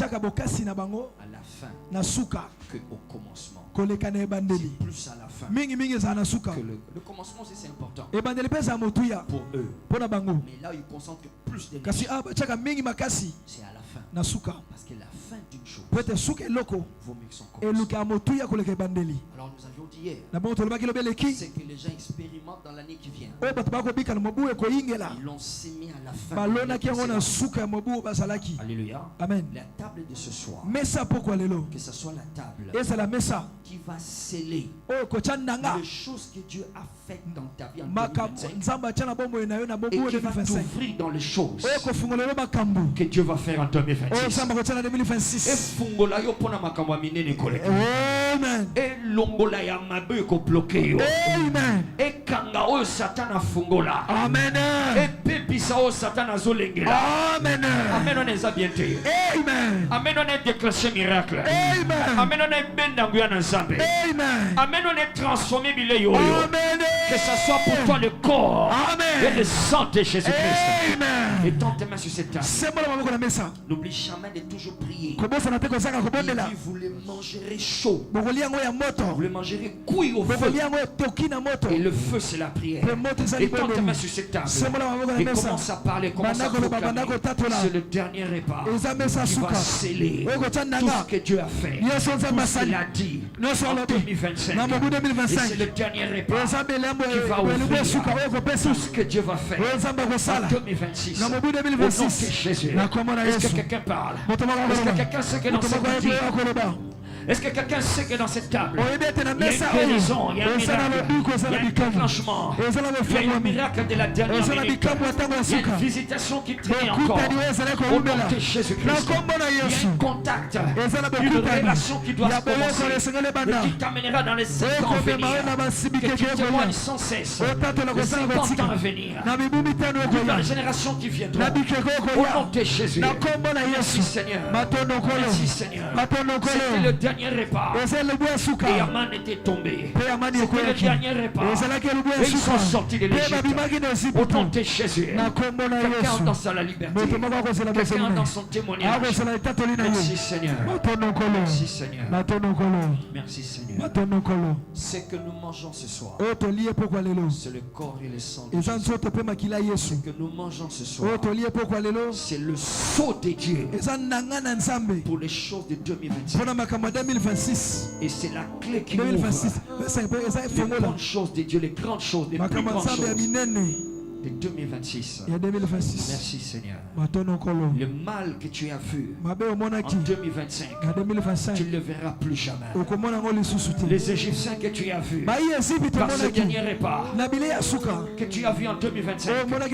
fin qu'au commencement. C'est plus à la fin que le commencement aussi c'est important pour eux. Mais là ils concentrent plus d'énergie, c'est à la fin. Parce que la fin d'une chose vaut mieux que son commencement. Alors nous avions dit hier, c'est que les gens expérimentent dans l'année qui vient. Ils l'ont sémé à la fin. Alléluia. Amen. La table de ce soir, que ce soit la table qui va sceller les choses que Dieu a faites dans ta vie en 2025 et qui va t'ouvrir dans les choses que Dieu va faire en 2026. Et fungola yo pona makambo minene koleka. Amen. Et longola ya mabe ko bloquer yo. Amen. Et kanga o satana fungola. Amen. Et pepisa o satana zolengela. Amen. Amen, on est bien té. Amen. Amen, on est déclenché miracle. Amen. Amen, on est ben dans Guyana ensemble. Amen. Amen, on est transformé bile yo. Amen. Que ça soit pour toi le corps. Amen. Et le sang de Jésus-Christ. Amen. Étends tes mains sur cette table. N'oublie jamais de toujours prier. Il dit, vous les mangerez chaud. Vous les mangerez cuits au feu. Et le feu, c'est la prière. Étends tes mains sur cette table. Et commence à parler, commence à proclamer. C'est le dernier repas qui va sceller tout ce que Dieu a fait. Tout ce qu'il a dit en 2025. Et c'est le dernier repas qui va ouvrir tout ce que Dieu va faire en 2026. Au nom de Jésus. Est-ce que quelqu'un parle? Est-ce que quelqu'un sait que dans cette vie, est-ce que quelqu'un sait que dans cette table, il y a une guérison, il y a un miracle, il y a un déclenchement, il y a un miracle de la dernière minute, il y a une visitation qui traîne encore au nom de Jésus-Christ. Il y a un contact, une relation qui doit se commencer et qui t'amènera dans les 5 ans à venir, que tu témoignes sans cesse les 50 ans à venir, dans les générations qui viendront. Au nom de Jésus. Merci Seigneur. Merci Seigneur. C'était le dernier repas. Et Aman était tombé. C'était le dernier repas. Et ils sont sortis de l'Égypte. Au nom de Jésus. Quelqu'un dans la liberté. Quelqu'un dans son témoignage. Merci Seigneur. Merci Seigneur. Merci Seigneur. Ce que nous mangeons ce soir, c'est le corps et le sang de Jésus. Ce que nous mangeons ce soir, c'est le sceau de Dieu pour les choses de 2026. Et c'est la clé qui ouvre les grandes choses de Dieu, les grandes choses, les plus grandes choses de 2026. Merci Seigneur. Le mal que tu as vu en 2025, tu ne le verras plus jamais. Les Égyptiens que tu as vus par ce dernier repas que tu as vu en 2025, tu ne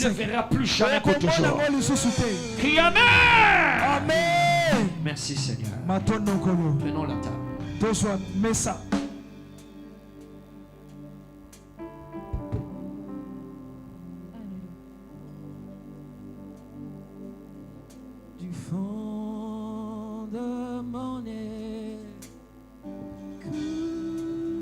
le verras plus jamais pour toujours. Crie Amen. Amen. Merci Seigneur. Prenons la table. Du fond de mon